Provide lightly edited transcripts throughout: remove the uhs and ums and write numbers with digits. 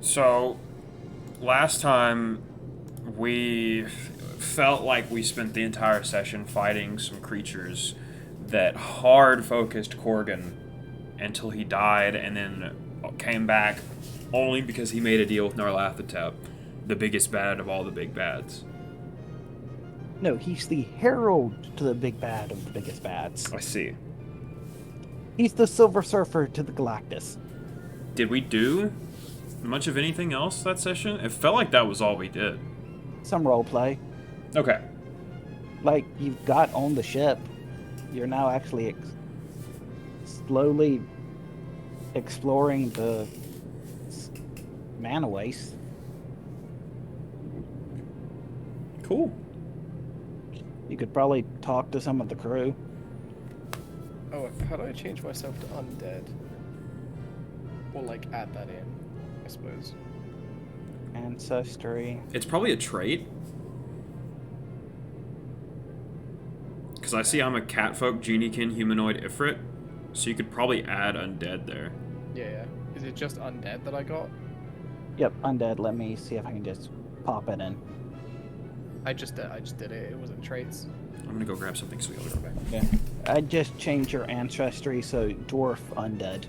So, last time we felt like we spent the entire session fighting some creatures that hard focused Corgan until he died and then came back only because he made a deal with Narlathotep, the biggest bad of all the big bads. No, he's the herald to the big bad of the biggest bads. I see. He's the Silver Surfer to the Galactus. Did we do much of anything else that session? It felt like that was all we did. Some roleplay. Okay. Like, you've got on the ship. You're now actually slowly exploring the mana waste. Cool. You could probably talk to some of the crew. Oh, how do I change myself to undead? Or, like, add that in, I suppose. Ancestry. It's probably a trait. Because I see I'm a catfolk, geniekin, humanoid, ifrit. So you could probably add undead there. Yeah. Is it just undead that I got? Yep, undead. Let me see if I can just pop it in. I just did it. It wasn't traits. I'm gonna go grab something sweet. I'll be right back. Yeah. I just changed your ancestry, so dwarf undead.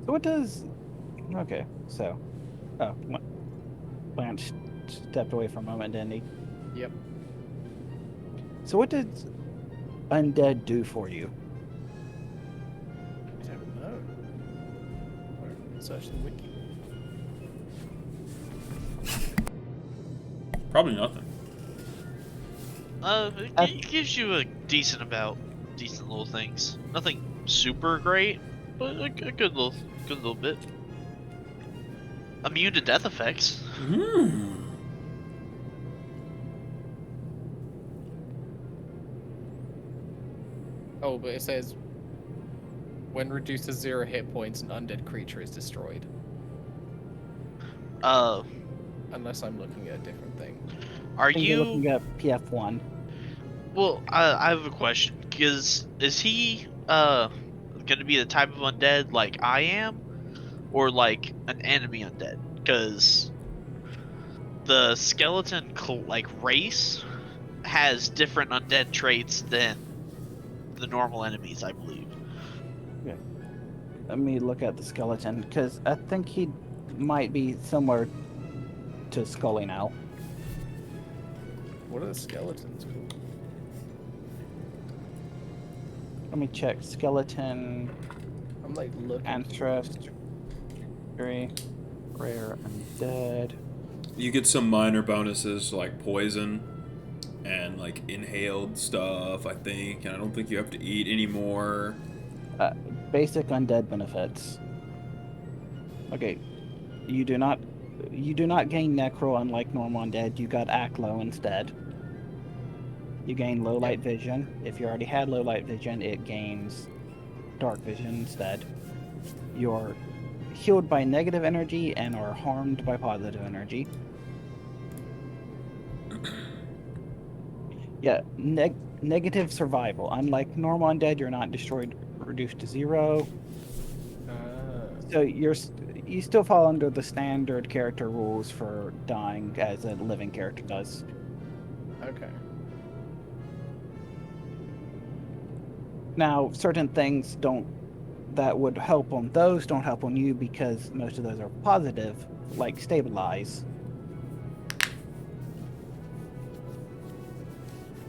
So what does... Okay, so... Oh, Blanche stepped away for a moment, didn't he? Yep. So what does undead do for you? I don't know. Search the wiki. Probably nothing. It gives you a decent little things. Nothing super great, but a good little bit. Immune to death effects. Oh, but it says when reduced to 0 hit points, an undead creature is destroyed. Unless I'm looking at a different thing. Are I think you're you? looking at PF1. Well, I have a question. Is he gonna be the type of undead like I am, or like an enemy undead? Because the skeleton race has different undead traits than the normal enemies, I believe. Okay. Let me look at the skeleton, because I think he might be similar to Scully now. What are the skeletons called? Let me check. Skeleton, I'm like looking. ancestry, rare, undead. You get some minor bonuses like poison and like inhaled stuff, I think, and I don't think you have to eat anymore. Basic undead benefits. Okay, you do not gain necro unlike normal undead. You got act low instead. You gain low light vision. If you already had low light vision, it gains dark vision instead. You're healed by negative energy and are harmed by positive energy. Yeah, negative survival. Unlike normal undead, you're not destroyed, reduced to 0. So you still fall under the standard character rules for dying as a living character does. Okay. Now, certain things that would help on those don't help on you because most of those are positive, like stabilize.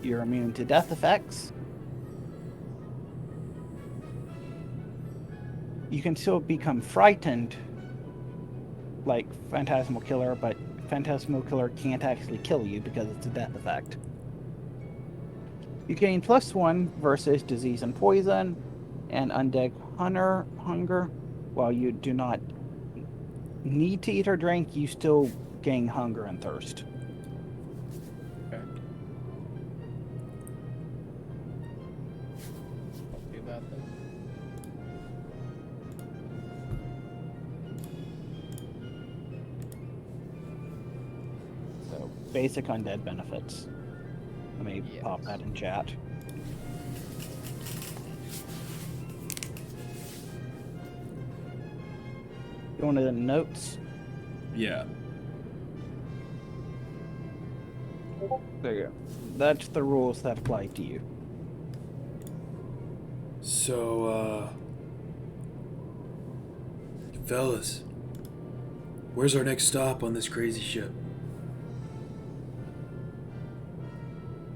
You're immune to death effects. You can still become frightened, like Phantasmal Killer, but Phantasmal Killer can't actually kill you because it's a death effect. You gain +1 versus disease and poison, and undead hunger. While you do not need to eat or drink, you still gain hunger and thirst. Okay. Not too bad then. So basic undead benefits. Let me Yes. pop that in chat. You want the notes? Yeah. There you go. That's the rules that apply to you. So, fellas, where's our next stop on this crazy ship?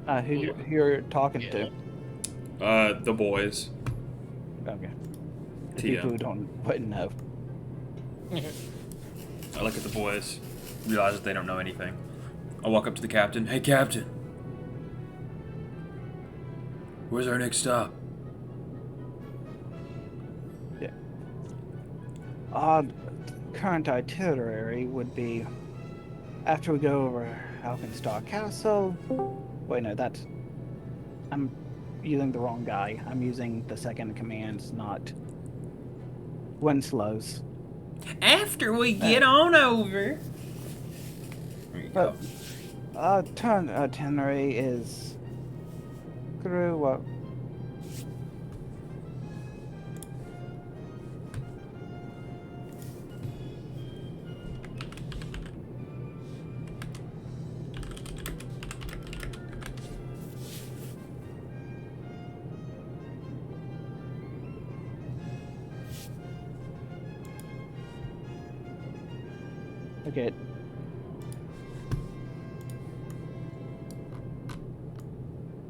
Who you're talking to? The boys. Okay. The TM. people who wouldn't know. I look at the boys, realize that they don't know anything. I walk up to the captain. Hey, Captain. Where's our next stop? Yeah. Current itinerary would be after we go over Alkenstar Castle. Wait, no, I'm using the wrong guy. I'm using the second commands, not Winslow's. After we get on over. There you But go. turn itinerary is through what? Okay.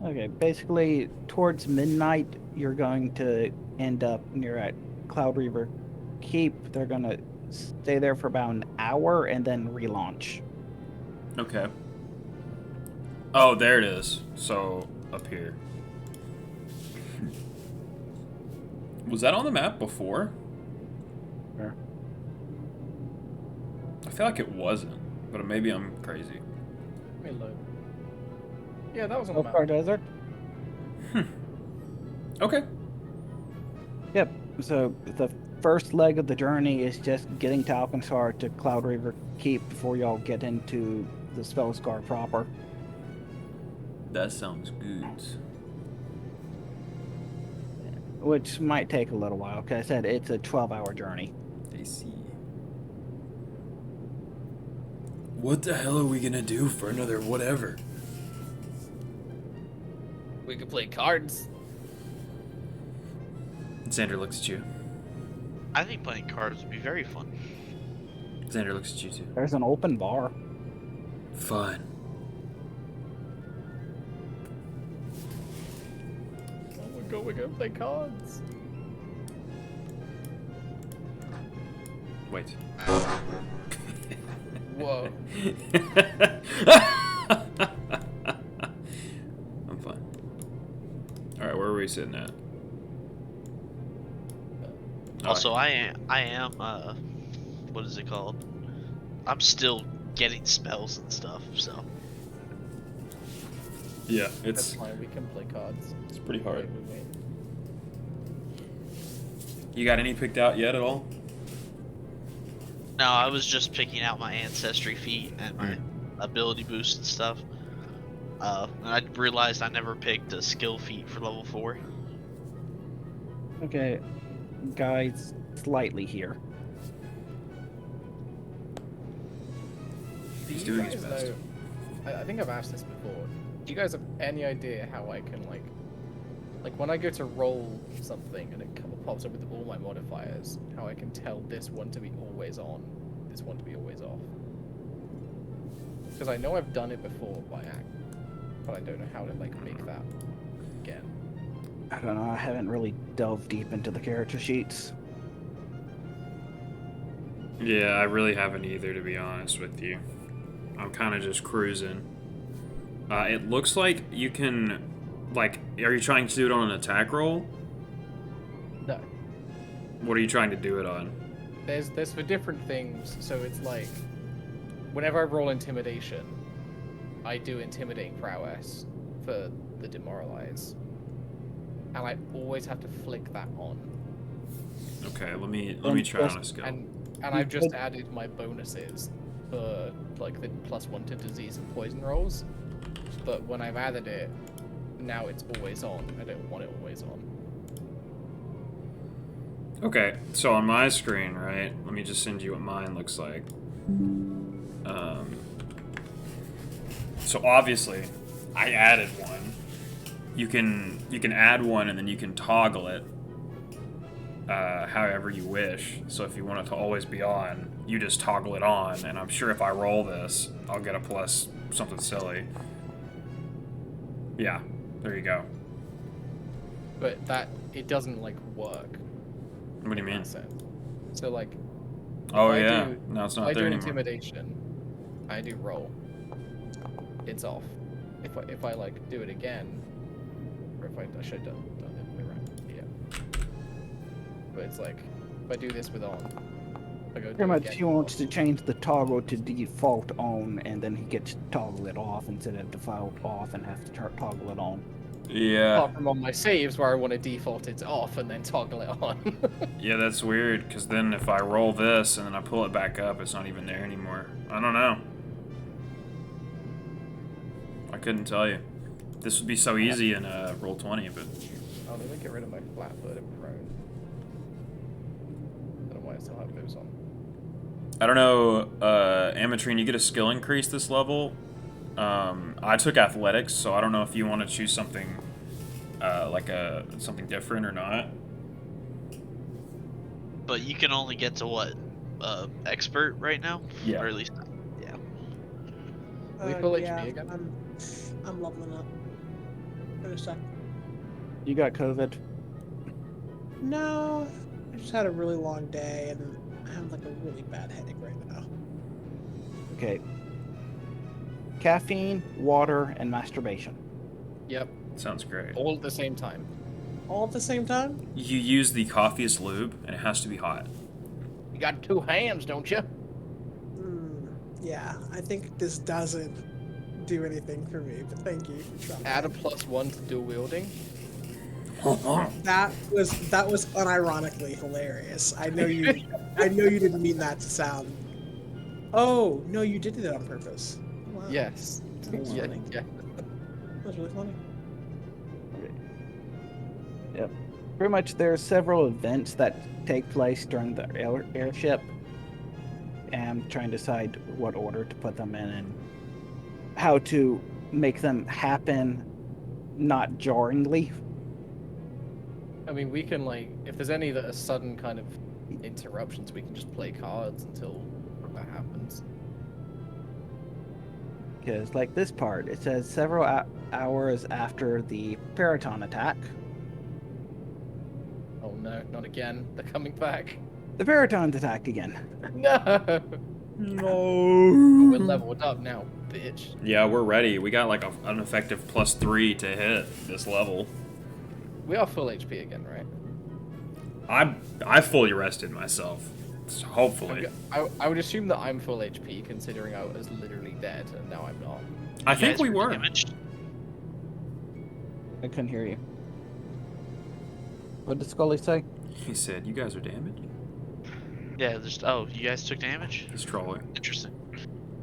Okay, basically, towards midnight, you're going to end up near at Cloud Reaver Keep. They're going to stay there for about an hour and then relaunch. Okay. Oh, there it is. So, up here. Was that on the map before? Where? I feel like it wasn't, but maybe I'm crazy. Let me look. Yeah, that was on the map. Oakar Desert? Okay. Yep. So the first leg of the journey is just getting to Alkenstar to Cloud Reaver Keep before y'all get into the Spellscar proper. That sounds good. Which might take a little while, because I said it's a 12-hour journey. I see. What the hell are we gonna do for another whatever? We could play cards. Xander looks at you. I think playing cards would be very fun. Xander looks at you too. There's an open bar. Fine. Oh my god, we're gonna play cards. Wait. Whoa. I'm fine. Alright, where are we sitting at? Also, I am what is it called? I'm still getting spells and stuff, so. Yeah, That's it's fine, we can play cards. pretty hard. Wait, wait, wait. You got any picked out yet at all? No, I was just picking out my ancestry feat and my ability boost and stuff. And I realized I never picked a skill feat for level 4. Okay, guys, slightly here. Do He's you doing his guys best. know- I think I've asked this before. Do you guys have any idea how I can like when I go to roll something and it pops up with all my modifiers, how I can tell this one to be always on, this one to be always off? Because I know I've done it before by act, but I don't know how to like make that again. I don't know, I haven't really delved deep into the character sheets. Yeah, I really haven't either, to be honest with you. I'm kind of just cruising. It looks like you can, like, are you trying to do it on an attack roll? No. What are you trying to do it on? There's for different things, so it's like whenever I roll intimidation, I do intimidating prowess for the demoralize. And I always have to flick that on. Okay, let me try on a skill. And I've just added my bonuses for like the +1 to disease and poison rolls. but when I've added it, now it's always on. I don't want it always on. Okay, so on my screen, right? Let me just send you what mine looks like. So obviously, I added one. You can add one and then you can toggle it however you wish. So if you want it to always be on, you just toggle it on. And I'm sure if I roll this, I'll get a plus something silly. Yeah, there you go. But it doesn't like work. What do you mean? So like, Oh if I yeah, do- no, it's if not I do there anymore. intimidation, I do roll. It's off. If I like do it again, or if I should have done it the other way around. Yeah. But it's like, if I do this with on, if I go do Pretty it much again, he wants to change the toggle to default on, and then he gets to toggle it off instead of default off and have to toggle it on. Yeah, Apart from on my saves where I want to default it off and then toggle it on. yeah, that's weird. Because then if I roll this and then I pull it back up, it's not even there anymore. I don't know. I couldn't tell you. This would be so easy in Roll20, but Oh, let me get rid of my flat-footed prone. I don't know why I still have those on. I don't know. Amatrine, you get a skill increase this level. I took athletics, so I don't know if you want to choose something something different or not. But you can only get to what? Expert right now? Yeah. Or at least, yeah. We full yeah, HP again? I'm leveling up. In a sec. You got COVID? No, I just had a really long day and I have like a really bad headache right now. Okay. Caffeine, water, and masturbation. Yep, Sounds great. all at the same time. All at the same time? You use the coffee as lube, and it has to be hot. You got 2 hands, don't you? Yeah, I think this doesn't do anything for me, but thank you for trying. Add a +1 to dual wielding. That was unironically hilarious. I know you didn't mean that to sound. Oh no, you did it on purpose. Wow. Yes. That was Yeah, funny. yeah. That was really funny. Yep. Pretty much there's several events that take place during the airship. And I'm trying to decide what order to put them in and how to make them happen not jarringly. I mean, we can like, if there's any that are sudden kind of interruptions, we can just play cards until that happens. Because like this part, it says several hours after the Periton attack. Oh no, not again. They're coming back. The Periton's attack again. No! No. We're leveled up now, bitch. Yeah, we're ready. We got like an effective +3 to hit this level. We are full HP again, right? I fully rested myself. So hopefully. I would assume that I'm full HP, considering I was literally dead, and now I'm not. I You think guys we were. damaged? I couldn't hear you. What did Scully say? He said, "You guys are damaged." Yeah, just you guys took damage? He's trolling. Interesting.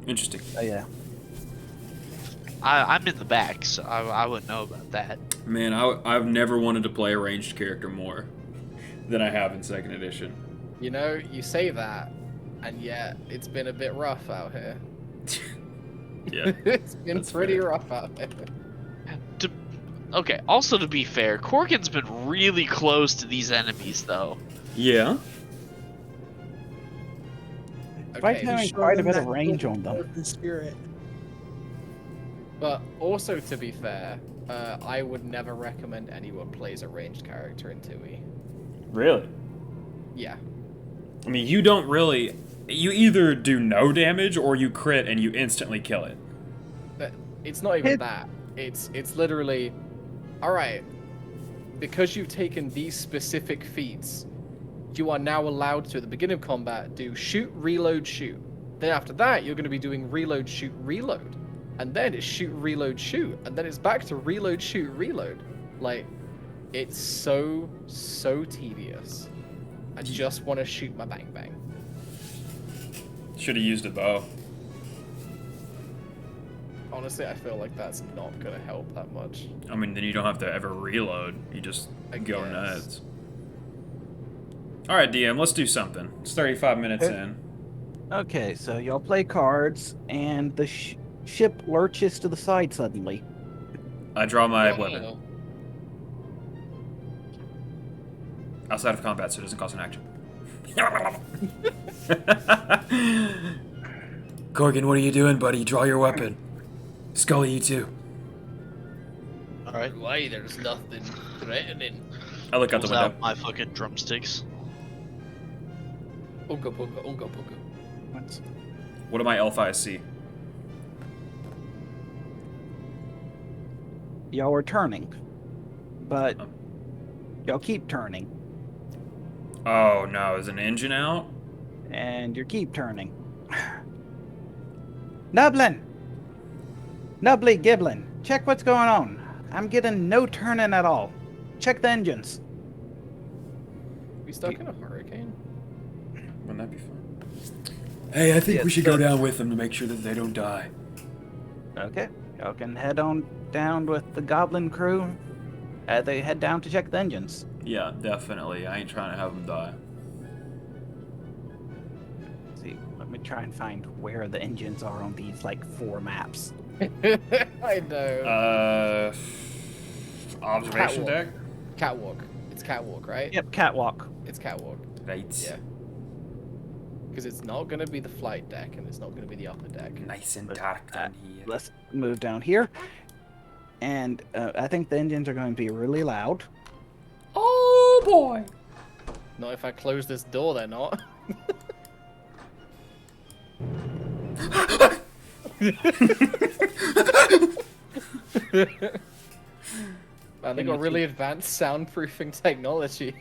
Interesting. Oh yeah. I'm in the back, so I wouldn't know about that. Man, I've never wanted to play a ranged character more than I have in 2nd edition. You know, you say that, and yet it's been a bit rough out here. Yeah. It's been That's pretty fair. rough out here. Okay, also to be fair, Corgan's been really close to these enemies, though. Yeah. Despite Okay, having Show quite a them bit of that range on them. open spirit. but also to be fair, I would never recommend anyone plays a ranged character in 2e. Really? Yeah. I mean, you don't really. You either do no damage or you crit and you instantly kill it. But it's not even Hit- that. It's literally, all right, because you've taken these specific feats, you are now allowed to, at the beginning of combat, do shoot, reload, shoot. Then after that, you're going to be doing reload, shoot, reload. And then it's shoot, reload, shoot. And then it's back to reload, shoot, reload. Like, it's so tedious. I just want to shoot my bang bang. Should have used a bow. Honestly, I feel like that's not gonna help that much. I mean, then you don't have to ever reload. You just I go guess. nuts. All right, DM, let's do something. It's 35 minutes in. Okay, so y'all play cards, and the ship lurches to the side suddenly. I draw my Wow. weapon. Outside of combat, so it doesn't cost an action. Corgan, what are you doing, buddy? Draw your weapon. Scully, you too. Alright. Why? There's nothing threatening. I look out the Pulls window. out my fucking drumsticks. Unga bunga, unga bunga. What do my elf eyes see? Y'all are turning, but Oh. y'all keep turning, Oh no, is an engine out? and you keep turning. Nublin! Nubbly Giblin, check what's going on. I'm getting no turning at all. Check the engines. We stuck in a hurricane? Wouldn't that be fun? Hey, I think Yeah, we should go so- down with them to make sure that they don't die. Okay, y'all can head on down with the Goblin crew. They head down to check the engines. Yeah, definitely. I ain't trying to have them die. Let's see, let me try and find where the engines are on these like 4 maps. I know. Observation Catwalk. deck? Catwalk. It's catwalk, right? Yep, catwalk. It's catwalk. Right. Yeah. Because it's not gonna be the flight deck, and it's not gonna be the upper deck. Nice and dark down here. Let's move down here. And I think the engines are going to be really loud. Oh boy! Not if I close this door, they're not. Man, they got really advanced soundproofing technology.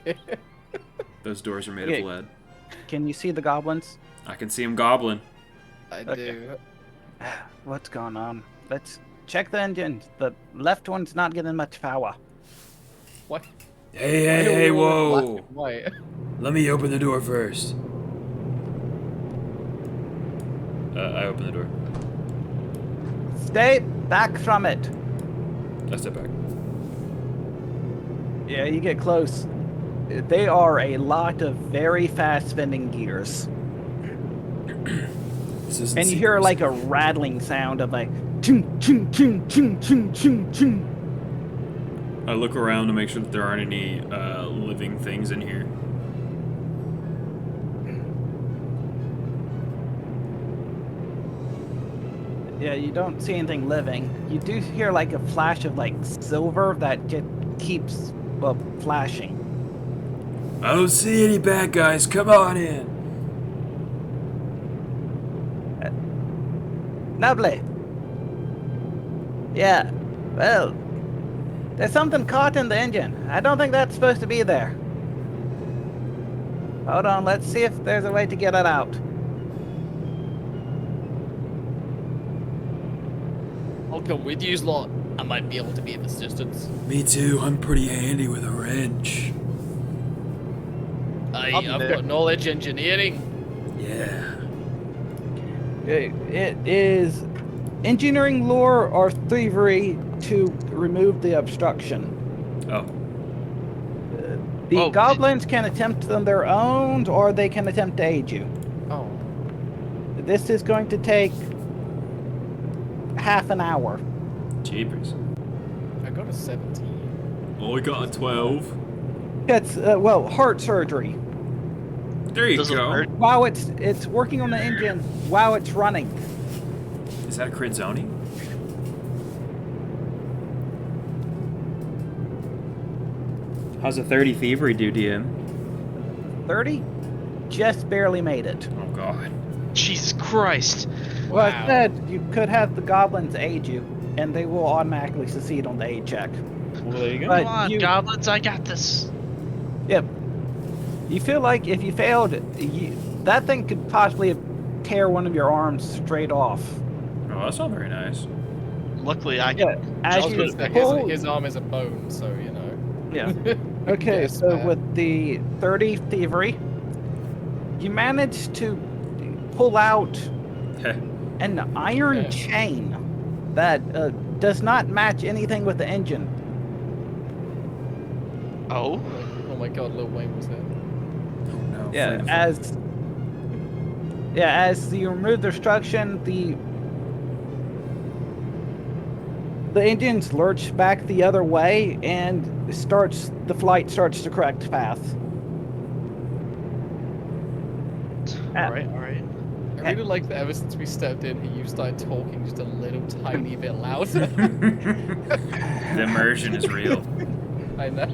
Those doors are made Okay. of lead. Can you see the goblins? I can see them gobbling. I Okay. do. What's going on? Let's check the engines. The left one's not getting much power. What? Hey, Why hey, do we hey, all look black whoa! and white? Let me open the door first. I open the door. Stay back from it. I step back. Yeah, you get close. They are a lot of very fast spinning gears. This isn't And you hear secret. like a rattling sound of like chung chung chung chung chung chung chung. I look around to make sure that there aren't any living things in here. Yeah, you don't see anything living. You do hear like a flash of like silver that just keeps flashing. I don't see any bad guys. Come on in. Lovely. Yeah. Well, there's something caught in the engine. I don't think that's supposed to be there. Hold on, let's see if there's a way to get it out. I'll come with you, lot. I might be able to be of assistance. Me too. I'm pretty handy with a wrench. I've got knowledge engineering. Yeah. It is engineering lore or thievery to remove the obstruction. Oh. The Oh, goblins can attempt on their own, or they can attempt to aid you. Oh. This is going to take half an hour. Jeepers. I got a 17. Oh, we got a 12. It's well, heart surgery. There you Doesn't go. hurt. While it's working on the engine while it's running. Is that a crit zoning? How's a 30 thievery do, DM? 30? Just barely made it. Oh god. Jesus Christ. Well, Wow. I said you could have the goblins aid you, and they will automatically succeed on the aid check. Well, there you go. But Come on, you- goblins, I got this. Yep. You feel like if you failed, that thing could possibly tear one of your arms straight off. Oh, that's not very nice. Luckily, I can. Yeah. As I was you gonna say, pull, his arm is a bone, so you know. yeah. Okay, Yes, so man. with the 30 thievery, you managed to pull out Heh. an iron Yeah. chain that does not match anything with the engine. Oh, Oh my god, Lil Wayne was there. Oh no. Yeah, Flavor. as you remove the obstruction, the engines lurch back the other way, and the flight starts to correct path. all right, all right. I really like that ever since we stepped in here, you started talking just a little tiny bit louder. The immersion is real. I know.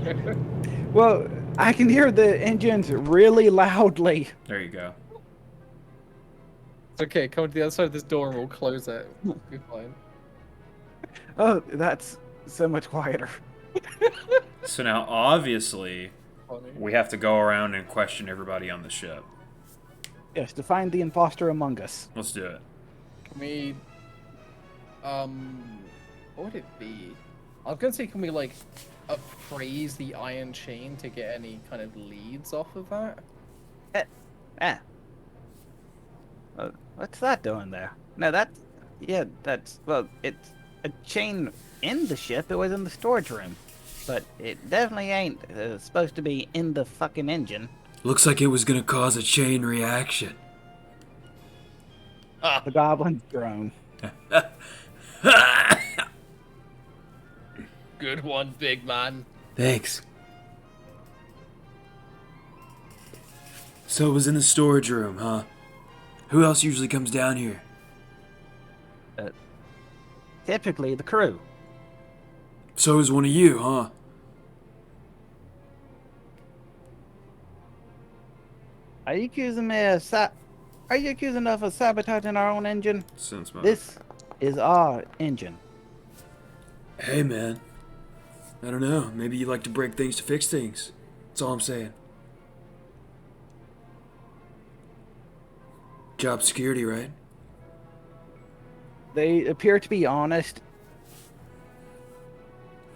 Well, I can hear the engines really loudly. There you go. It's okay, come to the other side of this door and we'll close it. We'll be fine. Oh, that's so much quieter. So now, obviously, Funny. we have to go around and question everybody on the ship. Yes, to find the imposter among us. Let's do it. Can we, what would it be? I was gonna say, can we, like, appraise the iron chain to get any kind of leads off of that? What's that doing there? No, well, it's a chain in the ship. It was in the storage room. But it definitely ain't supposed to be in the fucking engine. Looks like it was gonna cause a chain reaction. The goblin's groan. Good one, big man. Thanks. So it was in the storage room, huh? Who else usually comes down here? Typically, the crew. So it was one of you, huh? Are you accusing me of Are you accusing us of sabotaging our own engine? Since my... This is our engine. Hey, man. I don't know. Maybe you like to break things to fix things. That's all I'm saying. Job security, right? They appear to be honest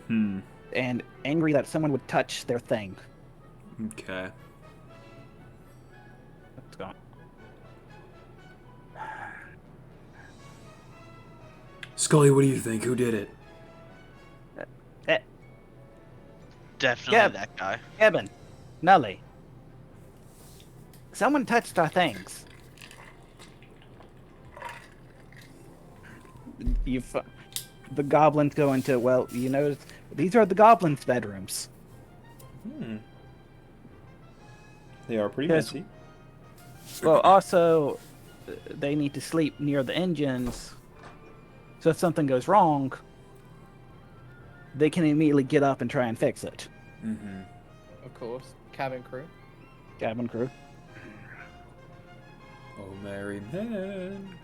Hmm. and angry that someone would touch their thing. Okay. What's going on? Scully, what do you think? Who did it? Definitely Yeah. that guy. Kevin, Nelly. Someone touched our things. The goblins go into, well, you know, these are the goblins' bedrooms. Hmm. They are pretty Yes. messy. Well, also, they need to sleep near the engines, so if something goes wrong, they can immediately get up and try and fix it. Mm-hmm. Of course. Cabin crew. Cabin crew. Oh, merry man.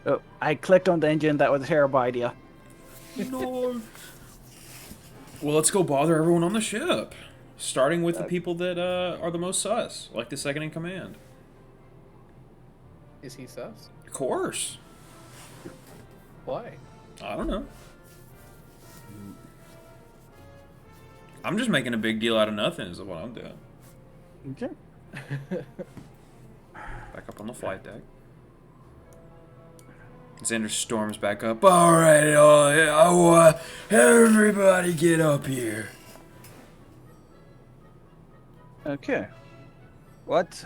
Oh, I clicked on the engine. That was a terrible idea. No. Well, let's go bother everyone on the ship. Starting with the people that are the most sus, like the second in command. Is he sus? Of course. Why? I don't know. I'm just making a big deal out of nothing is what I'm doing. Okay. Back up on the flight deck. Xander storms back up. Alright, everybody get up here. Okay. What's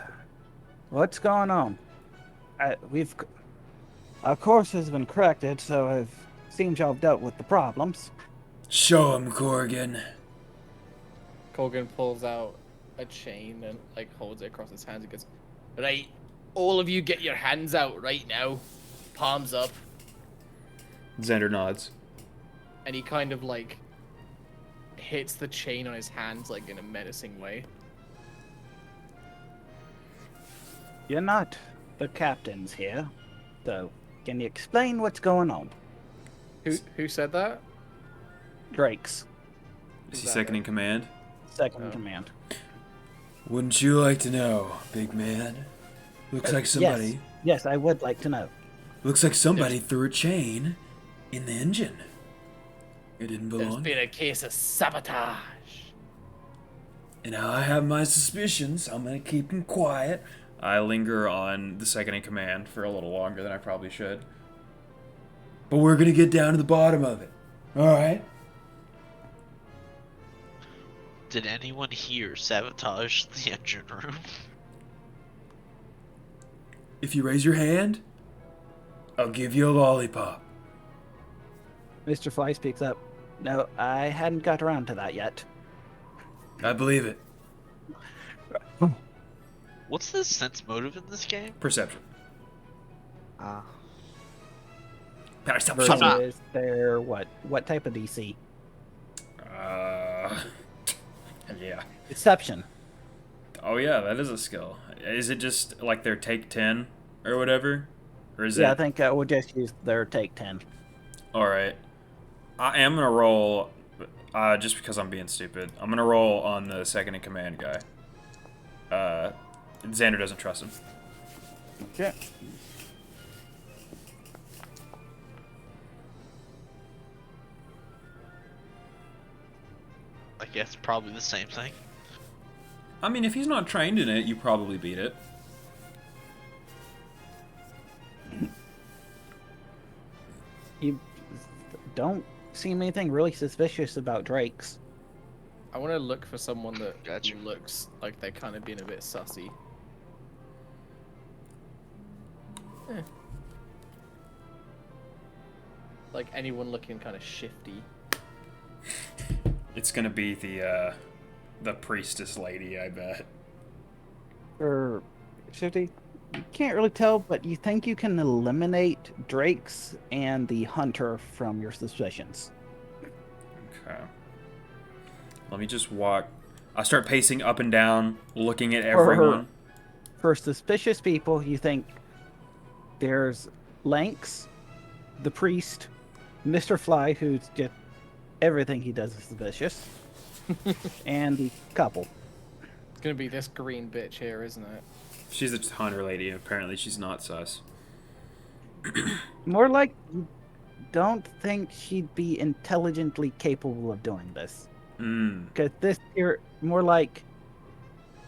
going on? Our course has been corrected, so it seems y'all have dealt with the problems. Show him, Corgan. Colgan pulls out a chain and like holds it across his hands and goes, Right, all of you get your hands out right now. Palms up. Xander nods. and he kind of like hits the chain on his hands like in a menacing way. You're not the captains here, so can you explain what's going on? Who said that? Drake's Is he second in command? second in Oh. command. Wouldn't you like to know, big man? Looks like somebody. Yes, I would like to know. Looks like somebody threw a chain in the engine. It didn't There's belong. been a case of sabotage. And I have my suspicions. I'm gonna keep them quiet. I linger on the second in command for a little longer than I probably should. but we're gonna get down to the bottom of it. All right? Did anyone here sabotage the engine room? If you raise your hand, I'll give you a lollipop. Mr. Fly speaks up. No, I hadn't got around to that yet. I believe it. What's the sense motive in this game? Perception. Perception. Versus their what? What type of DC? Yeah. Deception. Oh yeah, that is a skill. Is it just like their take 10 or whatever? Or is Yeah, it? I think we'll just use their take 10. All right. I am gonna roll, just because I'm being stupid. I'm gonna roll on the second in command guy. Xander doesn't trust him. Okay. I guess probably the same thing. I mean, if he's not trained in it, you probably beat it. You don't seem anything really suspicious about Drake's. I want to look for someone that Gotcha. looks like they're kind of being a bit sussy. Eh. Like anyone looking kind of shifty. It's gonna be the priestess lady, I bet. Or Shifty, you can't really tell, but you think you can eliminate Drake's and the hunter from your suspicions. Okay. Let me just walk. I start pacing up and down, looking at For her- everyone. For suspicious people, you think there's Lanks, the priest, Mr. Fly, who's just everything he does is suspicious, and the couple. It's gonna be this green bitch here, isn't it? She's a hunter lady. Apparently, she's not sus. More like you don't think she'd be intelligently capable of doing this. Because this here, more like,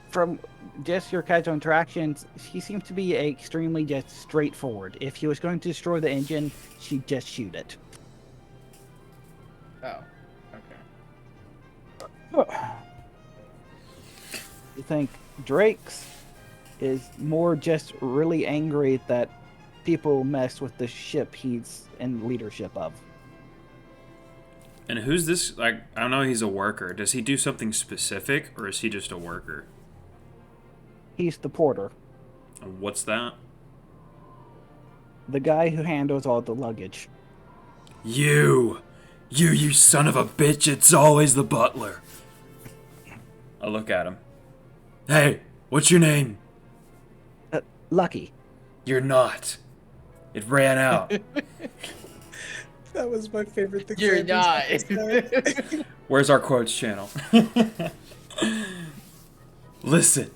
from just your casual interactions, she seems to be extremely just straightforward. If she was going to destroy the engine, she'd just shoot it. Oh, okay. You think Drake's is more just really angry that people mess with the ship he's in leadership of. And who's this? Like, I know he's a worker. Does he do something specific, or is he just a worker? He's the porter, What's that? the guy who handles all the luggage. You son of a bitch! It's always the butler. I look at him. Hey, what's your name? Lucky. You're not. It ran out. That was my favorite thing. You're Xander's not. ever said. Where's our quotes channel? Listen,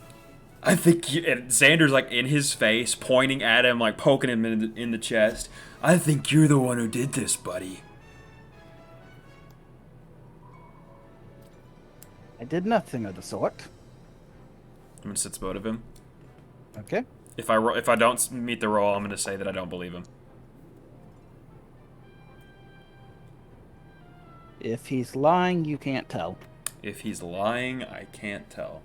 I think you, and Xander's like in his face, pointing at him, like poking him in the chest. I think you're the one who did this, buddy. I did nothing of the sort. I'm gonna sit both of him. Okay. If I don't meet the roll, I'm gonna say that I don't believe him. If he's lying, you can't tell. If he's lying, I can't tell.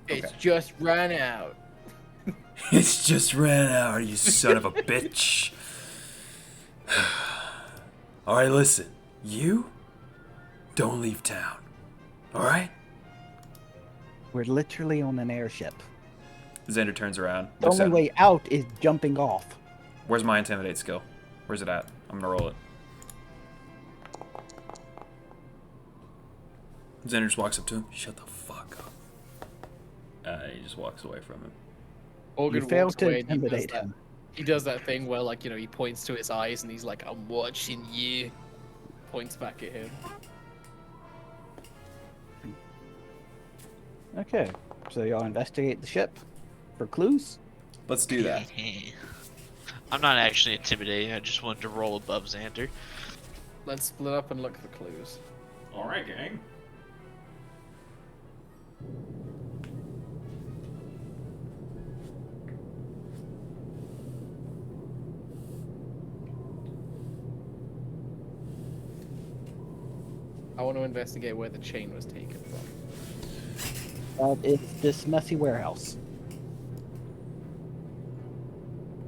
It's just ran out. It's just ran out, you son of a bitch. Alright, listen. You don't leave town. Alright? We're literally on an airship. Xander turns around. The looks only at him. way out is jumping off. Where's my intimidate skill? Where's it at? I'm gonna roll it. Xander just walks up to him. Shut the fuck up. He just walks away from him. Organ You failed walks to away and intimidate him. he does that thing where, like, you know, he points to his eyes and he's like, I'm watching you. Points back at him. Okay. So y'all investigate the ship for clues? Let's do that. I'm not actually intimidating. I just wanted to roll above Xander. Let's split up and look for clues. Alright, gang. want to investigate where the chain was taken from. It's this messy warehouse.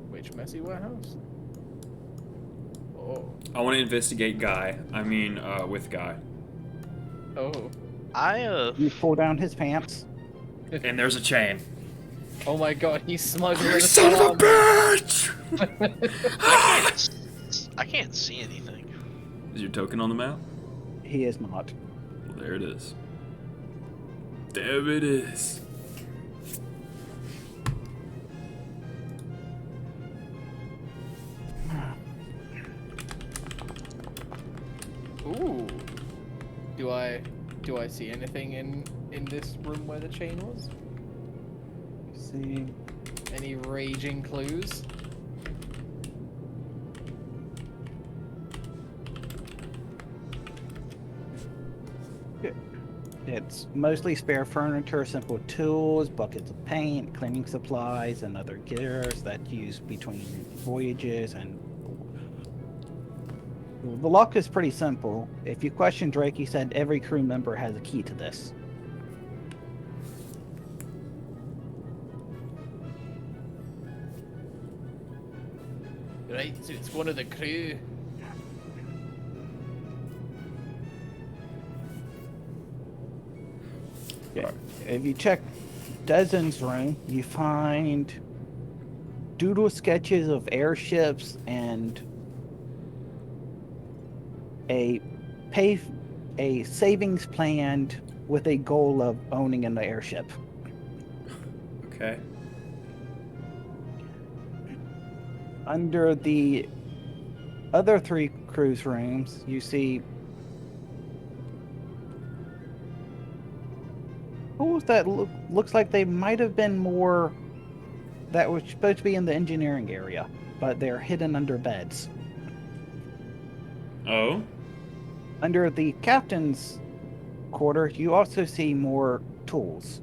Which messy warehouse? Oh. I want to investigate Guy. I mean, with Guy. Oh. You pull down his pants. And there's a chain. Oh my god, he's smuggling a Son of a bitch! I can't see anything. Is your token on the map? He is not. Well, there it is. There it is. Ooh. Do I see anything in this room where the chain was? See. Any raging clues? It's mostly spare furniture, simple tools, buckets of paint, cleaning supplies, and other gears that used between voyages. And the lock is pretty simple. If you question Drake, he said every crew member has a key to this. Right, so it's one of the crew. Yeah. If you check Dezen's room, you find doodle sketches of airships and a savings plan with a goal of owning an airship. Okay. Under the other three cruise rooms, you see tools that looks like they might have been more that were supposed to be in the engineering area, but they're hidden under beds. Oh? Under the captain's quarters, you also see more tools.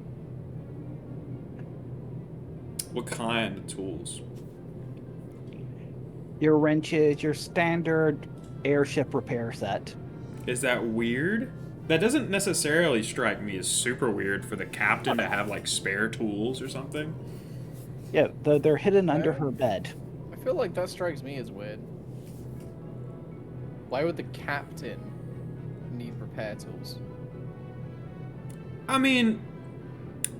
What kind of tools? Your wrenches, your standard airship repair set. Is that weird? That doesn't necessarily strike me as super weird for the captain to have, like, spare tools or something. Yeah, they're hidden under her bed. I feel like that strikes me as weird. Why would the captain need repair tools? I mean,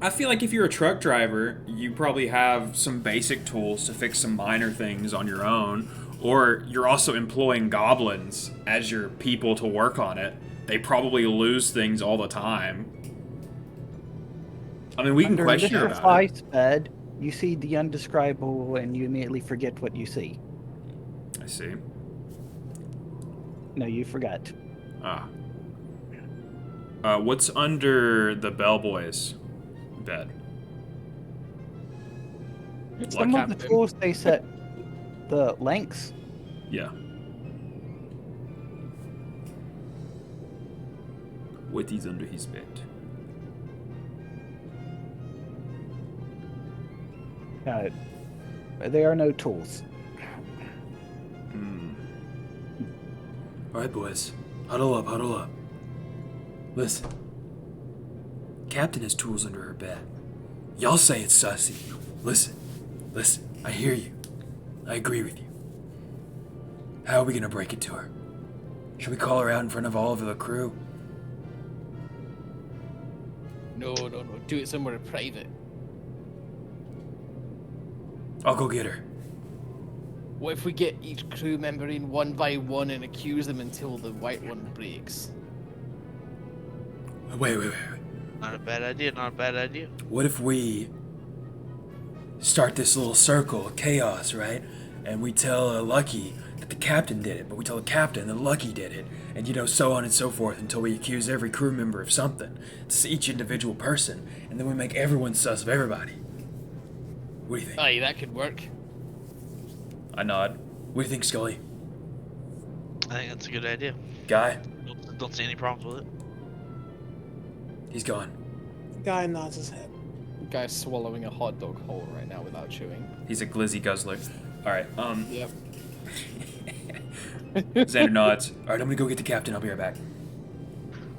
I feel like if you're a truck driver, you probably have some basic tools to fix some minor things on your own, or you're also employing goblins as your people to work on it. They probably lose things all the time. I mean, we can question her about it. Mr. bed, you see the undescribable and you immediately forget what you see. I see. No, you forgot. Ah. What's under the bellboy's bed? Some of the tools they set the lengths. Yeah. What is under his bed? There are no tools. Alright, boys. Huddle up, huddle up. Listen. Captain has tools under her bed. Y'all say it's sussy. Listen. I hear you. I agree with you. How are we gonna break it to her? Should we call her out in front of all of the crew? No. Do it somewhere private. I'll go get her. What if we get each crew member in one by one and accuse them until the white one breaks? Wait. Not a bad idea, not a bad idea. What if we start this little circle of chaos, right? And we tell Lucky that the captain did it, but we tell the captain that Lucky did it, and so on and so forth until we accuse every crew member of something. It's each individual person, and then we make everyone sus of everybody. What do you think? Aye, that could work. I nod. What do you think, Scully? I think that's a good idea. Guy? Don't see any problems with it. He's gone. Guy nods his head. Guy's swallowing a hot dog whole right now without chewing. He's a glizzy guzzler. Alright, Yep. Xander nods. Alright, I'm gonna go get the captain. I'll be right back.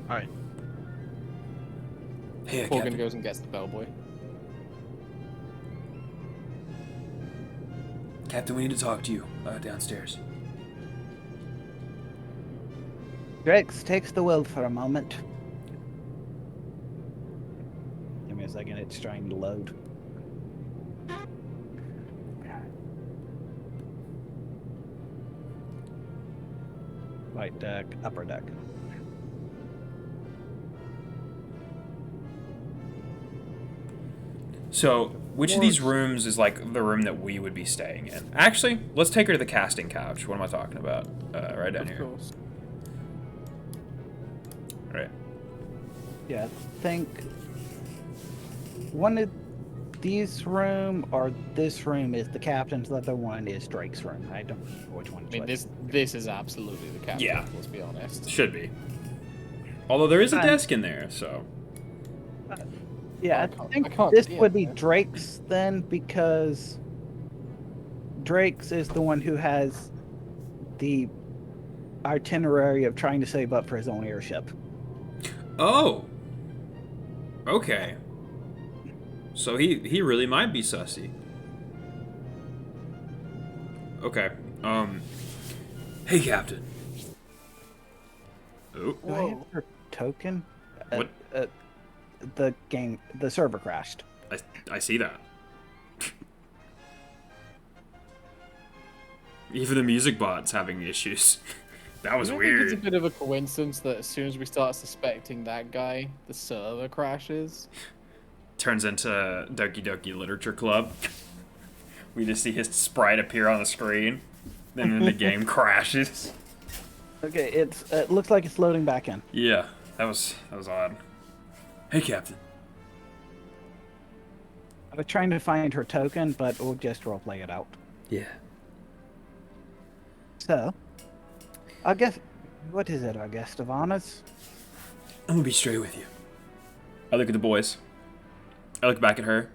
Alright. Hey, Corgan Captain. goes and gets the bellboy. Captain, we need to talk to you downstairs. Drex takes the wheel for a moment. Give me a second, it's trying to load. Right deck, upper deck. So, which of these rooms is like the room that we would be staying in? Actually, let's take her to the casting couch. What am I talking about? Right down Of here. course. Right. Yeah, I think one of these room or this room is the captain's, the other one is Drake's room. I don't know which one. I mean, this is absolutely the captain. Yeah. Let's be honest. Should be. Although there is a Fine. desk in there, so. Yeah, I I can't- think I can't this see it, would be though. Drake's then, because Drake's is the one who has the itinerary of trying to save up for his own airship. Oh. Okay. So he really might be sussy. Okay. Hey, Captain. Oh. Do I have her token? What? The server crashed. I see that. Even the music bot's having issues. That was I think it's a weird. bit of a coincidence that as soon as we start suspecting that guy, the server crashes. Turns into Doki Doki Literature Club. We just see his sprite appear on the screen, and then the game crashes. Okay, it looks like it's loading back in. Yeah, that was odd. Hey, Captain. I was trying to find her token, but we'll just roleplay it out. Yeah. So, I guess, what is it, our guest of honors? I'm gonna be straight with you. I look at the boys. I look back at her.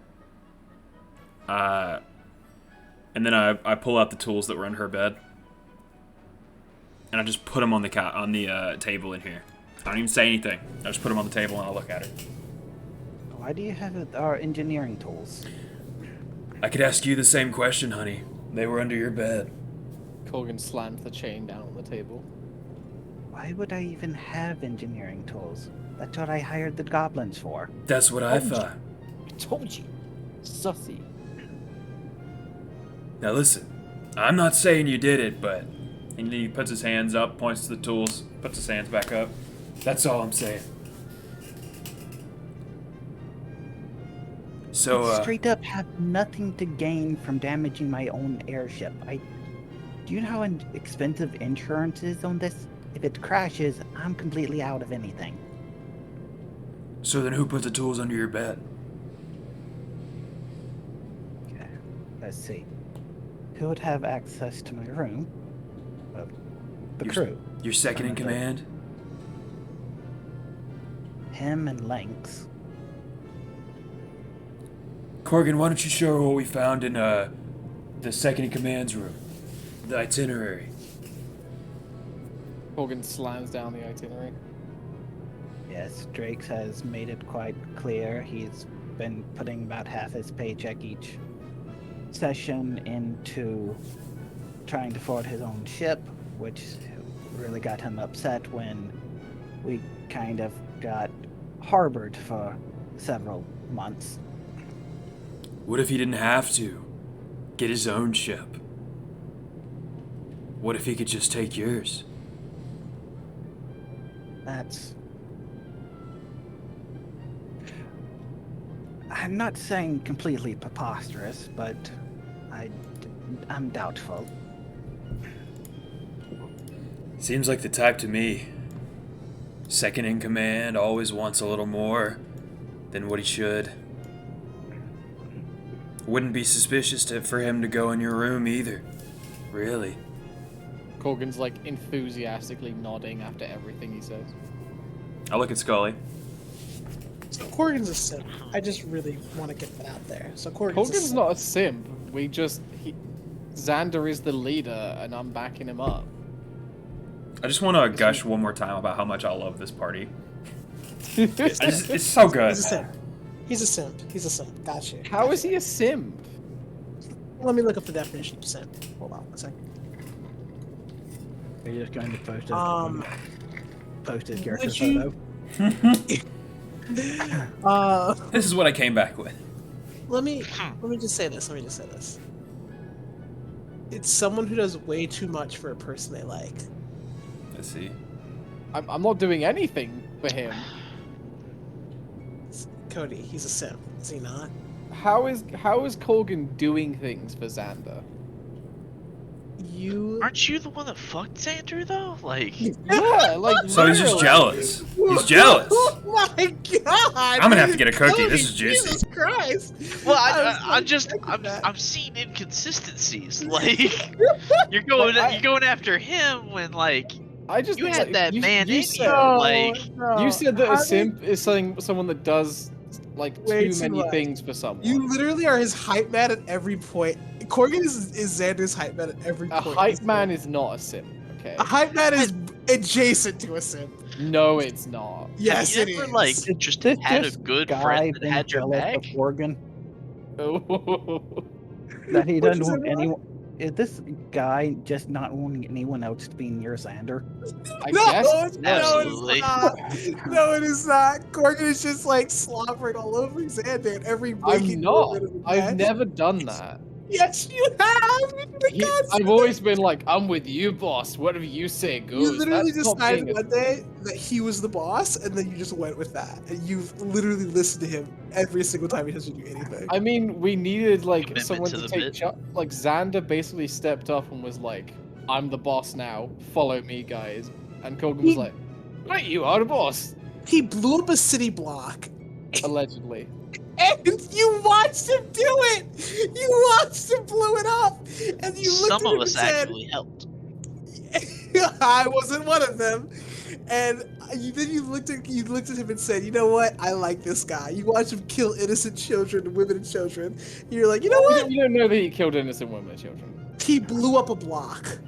And then I pull out the tools that were in her bed. And I just put them on the table in here. I don't even say anything. I just put them on the table and I look at her. Why do you have our engineering tools? I could ask you the same question, honey. They were under your bed. Corgan slams the chain down on the table. Why would I even have engineering tools? That's what I hired the goblins for. That's what I thought. I told you. Sussy. Now listen, I'm not saying you did it, but... And then he puts his hands up, points to the tools, puts his hands back up. That's all I'm saying. So, I straight up have nothing to gain from damaging my own airship. Do you know how expensive insurance is on this? If it crashes, I'm completely out of anything. So then who put the tools under your bed? Okay, let's see. Who would have access to my room? Well, the crew. Your second in Okay. command? Him and Lynx. Corgan, why don't you show her what we found in the second in command's room? The itinerary. Corgan slams down the itinerary. Yes, Drake's has made it quite clear. He's been putting about half his paycheck each session into trying to forward his own ship, which really got him upset when we kind of got harbored for several months. What if he didn't have to get his own ship? What if he could just take yours? That's... I'm not saying completely preposterous, but I'm doubtful. Seems like the type to me. Second in command always wants a little more than what he should. Wouldn't be suspicious for him to go in your room either. Really. Corgan's like enthusiastically nodding after everything he says. I look at Scully. So Corgan's a simp. I just really want to get that out there. So Corgan's Corgan's not a simp. Xander is the leader, and I'm backing him up. I just want to gush one more time about how much I love this party. It's so good. He's a simp. He's a simp. He's a simp. Gotcha. How is he a simp? Let me look up the definition of simp. Hold on a second. Are you just going to post his character would you- photo? This is what I came back with. Let me just say this. It's someone who does way too much for a person they like. Let's see. I'm not doing anything for him. Cody, he's a simp. Is he not? How is Colgan doing things for Xander? You. Aren't you the one that fucked Xander though? Like, Yeah, like So he's just literally. jealous. He's jealous. Oh my god! I'm gonna have to get a cookie. Cody, This is juicy. Jesus Christ! well, I was not expecting that. I'm seeing inconsistencies. Like, you're going after him when like I just you think, had like, that man in you. said, Like, you said that How a did- simp is someone that does like Way too too many much. things for someone. You literally are his hype man at every point. Corgan is Xander's hype man at every A point. hype man is not a simp, okay? A hype man is adjacent to a simp. No, it's not. Yes, have it you ever is. like Is just this had a just good guy friend that being had your jealous back? of Morgan? Oh. That he What doesn't is want it, anyone. Is this guy just not wanting anyone else to be near Xander? I No, guess. no, Absolutely. it's not. No, it is not. Corgan is just like slobbering all over Xander at every waking I'm not. moment of the I've day. never done that. Yes, you have. I've always been like, I'm with you, boss. Whatever you say goes. You literally That's not decided being a- one day that he was the boss, and then you just went with that. And you've literally listened to him every single time he tells you to do anything. I mean, we needed like Commitment someone to to the take bit. charge. Like Xander basically stepped up and was like, "I'm the boss now. Follow me, guys." And Kogan was like, "Right, you are the boss." He blew up a city block, Allegedly. and you watched him do it. You watched him blow it up, and you looked Some at of him us and said, actually helped. I wasn't one of them. And then you looked at him and said, "You know what? I like this guy." You watched him kill innocent children, women and children. You're like, you know what? You don't know that he killed innocent women and children. He blew up a block.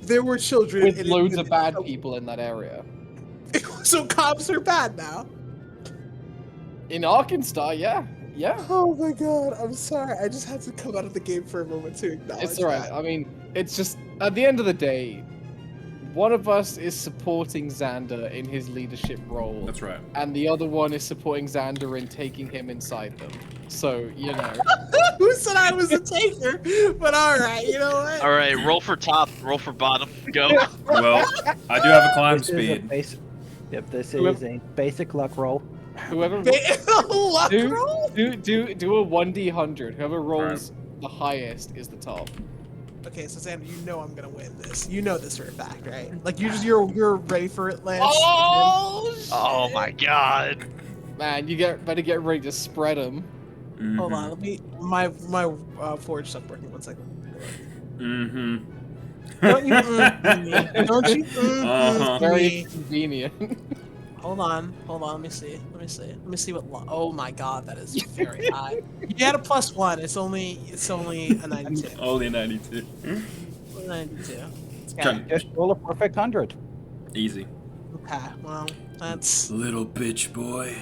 There were children With in it- loads in of it. bad people in that area. So cops are bad now. In Arkansas, yeah. Yeah. Oh my god, I'm sorry. I just had to come out of the game for a moment to acknowledge It's alright. that. I mean, it's just at the end of the day, one of us is supporting Xander in his leadership role, That's right. and the other one is supporting Xander in taking him inside them. So, you know. Who said I was a taker? But alright, you know what? All right, roll for top, roll for bottom, go. Well, I do have a climb This is a speed. basic. Yep, this Whoever- is a basic luck roll. Whoever Luck do, roll? do a 1d100. Whoever rolls the highest is the top. Okay, so Xander, you know I'm gonna win this. You know this for a fact, right? Like you're ready for it, Lance. Oh my god. Man, you better get ready to spread them. Hold on, let me my forge stopped working. 1 second. Mm-hmm. Don't you me. Don't you Uh-huh. Very me. convenient. Hold on. Let me see what oh my god, that is very high. You had a +1. It's only a 92. Only 92. 92. Okay. Just roll a perfect 100. Easy. Okay, well, that's Little bitch boy.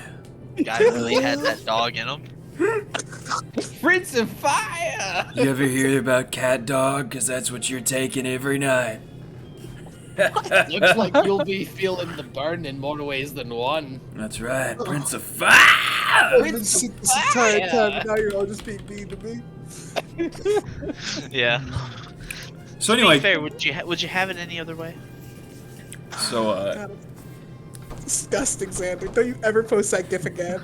Guy really had that dog in him. Prince of Fire! You ever hear about cat dog? Cause that's what you're taking every night. Looks like you'll be feeling the burn in more ways than one. That's right, Prince of Fire! I've been sick this entire time, and now you're all just being mean to me. Yeah. So To be anyway, fair, would you have it any other way? so God, disgusting, Xander. Don't you ever post that gif again.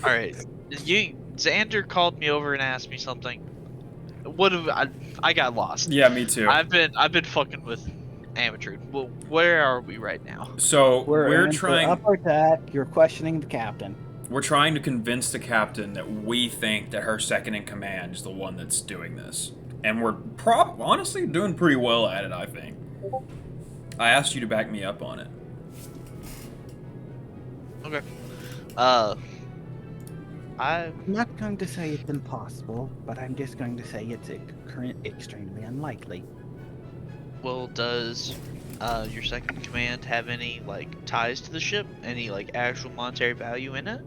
All right, Xander called me over and asked me something. What have I got lost? yeah, me too. I've been fucking with Amateur. Well, where are we right now? So we're in for trying upper deck. You're questioning the captain. we're trying to convince the captain that we think that her second in command is the one that's doing this. And we're honestly doing pretty well at it, I think. I asked you to back me up on it. Okay. I'm not going to say it's impossible, but I'm just going to say it's extremely unlikely. Well, does your second in command have any like ties to the ship? Any like actual monetary value in it?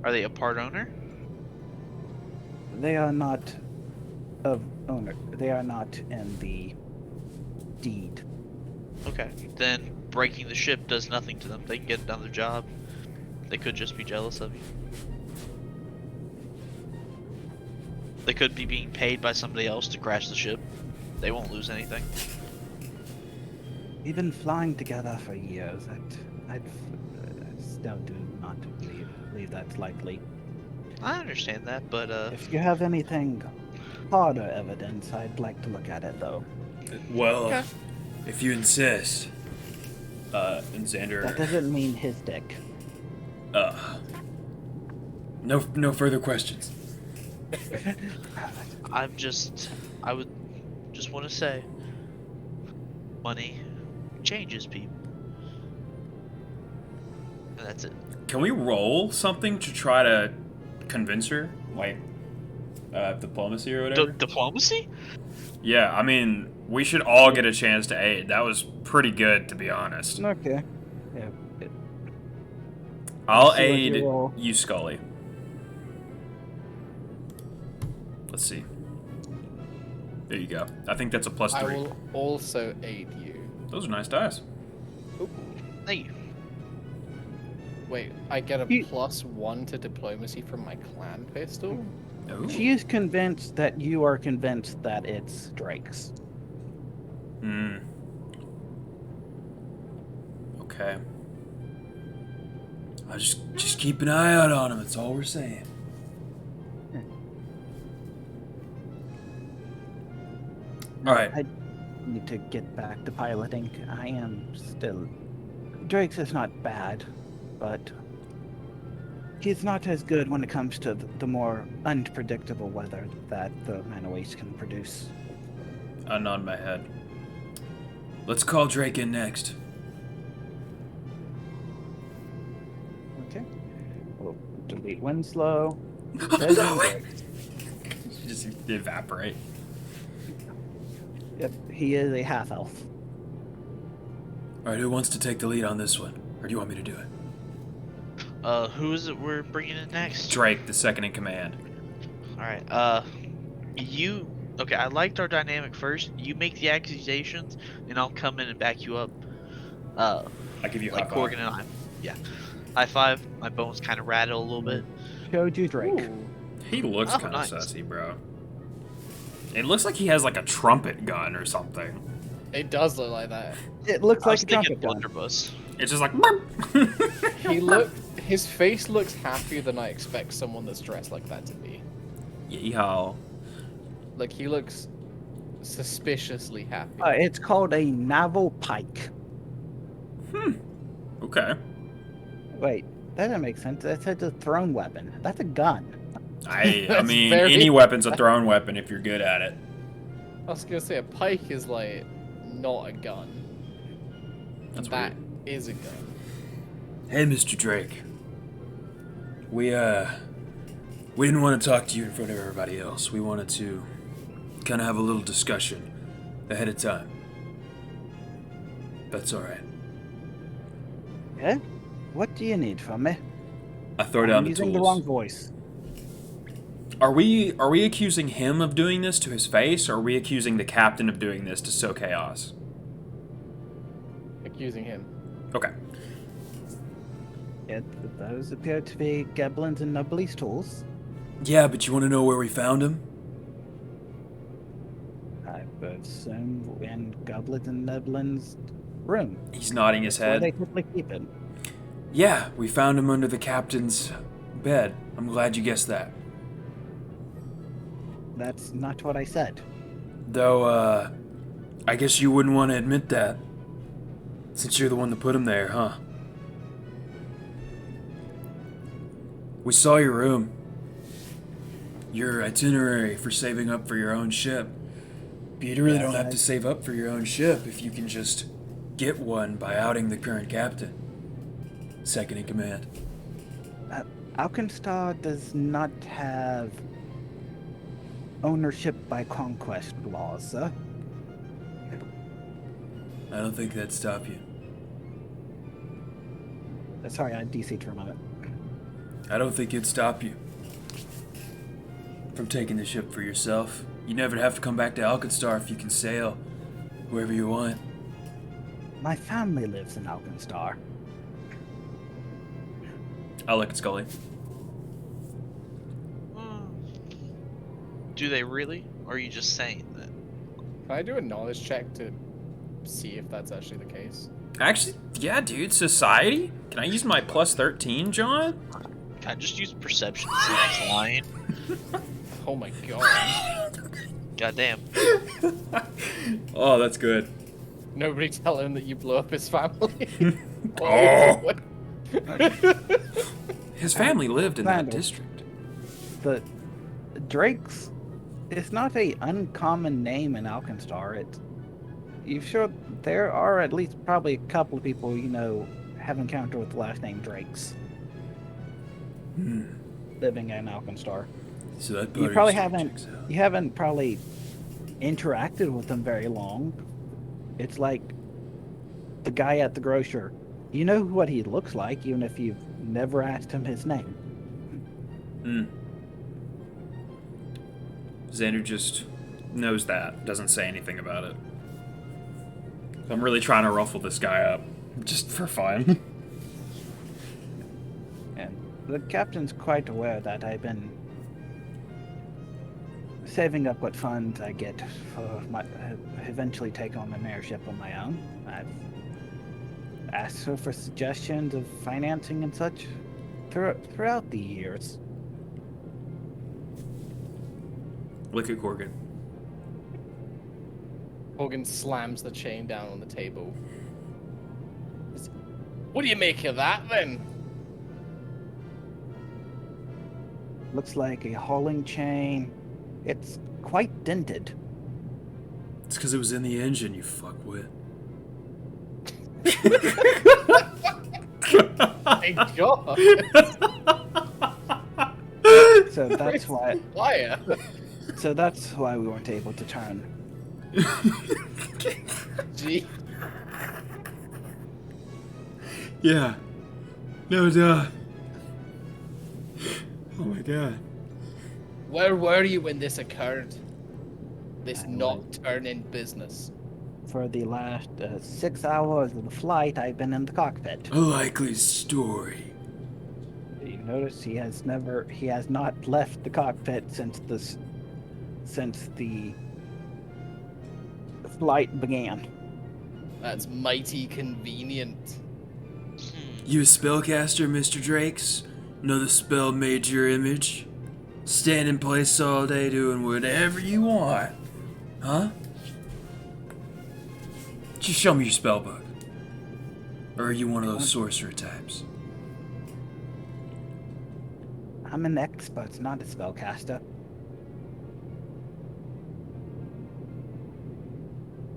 Are they a part owner? They are not of owner. They are not in the deed. Okay, then breaking the ship does nothing to them. They can get another job. They could just be jealous of you. They could be being paid by somebody else to crash the ship. They won't lose anything. We've been flying together for years. I still do not believe that's likely. I understand that, but If you have anything harder evidence, I'd like to look at it though. Well, Okay. if you insist. And That Xander. doesn't mean his dick. No further questions. I would just want to say, money changes people. And that's it. Can we roll something to try to convince her? Like, diplomacy or whatever? Diplomacy? Yeah, I mean, we should all get a chance to aid. That was pretty good, to be honest. Okay. Yeah. I'll see what aid you roll. you, Scully. Let's see. There you go. I think that's a +3. I will also aid you. Those are nice dice. Ooh. Hey, Wait, I get a You- +1 to diplomacy from my clan pistol? Ooh. She is convinced that you are convinced that it's Drake's. Hmm. Okay. I'll just keep an eye out on him. That's all we're saying. All right. I need to get back to piloting. I am still. Drake's is not bad, but he's not as good when it comes to the more unpredictable weather that the Man of Waste can produce. I nod my head. Let's call Drake in next. Okay. We'll delete Winslow. President Drake. Just evaporate. Yep, he is a half elf. All right, who wants to take the lead on this one, or do you want me to do it? who is it we're bringing in next? Drake, the second in command. Alright, you... Okay, I liked our dynamic first. You make the accusations, and I'll come in and back you up. I give you Like high five. Corgan and I. Yeah. High five. My bones kind of rattle a little bit. Showed you Drake. Ooh. He looks Oh, kind of nice. sussy, bro. It looks like he has like a trumpet gun or something. It does look like that. It looks I was like a thinking trumpet gun. blunderbuss. It's just like. His face looks happier than I expect someone that's dressed like that to be. Yeehaw. Like, he looks suspiciously happy. It's called a naval pike. Okay. Wait, that doesn't make sense. That's a thrown weapon. That's a gun. I That's mean, very- any weapon's a thrown weapon if you're good at it. I was gonna say, a pike is, like, not a gun. That's That weird. is a gun. Hey, Mr. Drake. We didn't want to talk to you in front of everybody else. We wanted to kind of have a little discussion ahead of time. That's all right. Yeah? What do you need from me? I throw down I'm the using tools. the wrong voice. Are we accusing him of doing this to his face, or are we accusing the captain of doing this to sow chaos? Accusing him. Okay. Those appear to be Goblins and Nubblies tools. Yeah, but you want to know where we found him? I assume in Goblins and Nubblins' room. He's nodding his Where they head. typically keep it. Yeah, we found him under the captain's bed. I'm glad you guessed that. That's not what I said. Though, I guess you wouldn't want to admit that. Since you're the one that put him there, huh? We saw your room. Your itinerary for saving up for your own ship. But you really Yeah, don't have to save up for your own ship if you can just get one by outing the current captain. Second in command. Alkenstar does not have ownership by conquest laws, sir. I don't think that'd stop you. Sorry, I DC'd for a moment. I don't think it'd stop you from taking the ship for yourself. You never have to come back to Alkenstar if you can sail wherever you want. My family lives in Alkenstar. I'll look at Scully. Do they really? Or are you just saying that? Can I do a knowledge check to see if that's actually the case? Actually, yeah, dude. Society? Can I use my plus 13, John? Can I just use perception to see if he's lying? Oh my god. Goddamn. Oh, that's good. Nobody tell him that you blew up his family. Oh. His family lived in that Commander. district. The Drake's it's not a uncommon name in Alkenstar. You sure there are at least probably a couple of people you know have encountered with the last name Drakes living in Alkenstar. So that You probably haven't probably interacted with them very long. It's like the guy at the grocer. You know what he looks like, even if you've never asked him his name. Xander just knows that, doesn't say anything about it. I'm really trying to ruffle this guy up, just for fun. And the captain's quite aware that I've been saving up what funds I get for eventually take on an airship on my own. I've asked her for suggestions of financing and such throughout the years. Look at Corgan. Hogan slams the chain down on the table. What do you make of that then? Looks like a hauling chain. It's quite dented. It's because it was in the engine, you fuckwit. Thank God. So that's why. Wire. So that's why we weren't able to turn. Gee. Yeah. No duh. Oh my god. Where were you when this occurred? This I nocturne business. For the last 6 hours of the flight, I've been in the cockpit. A likely story. You notice he has not left the cockpit since the flight began. That's mighty convenient. You a spellcaster, Mr. Drakes? Know the spell made your image? Stand in place all day doing whatever you want. Huh? Just show me your spell book. Or are you one of those sorcerer types? I'm an expert, not a spellcaster.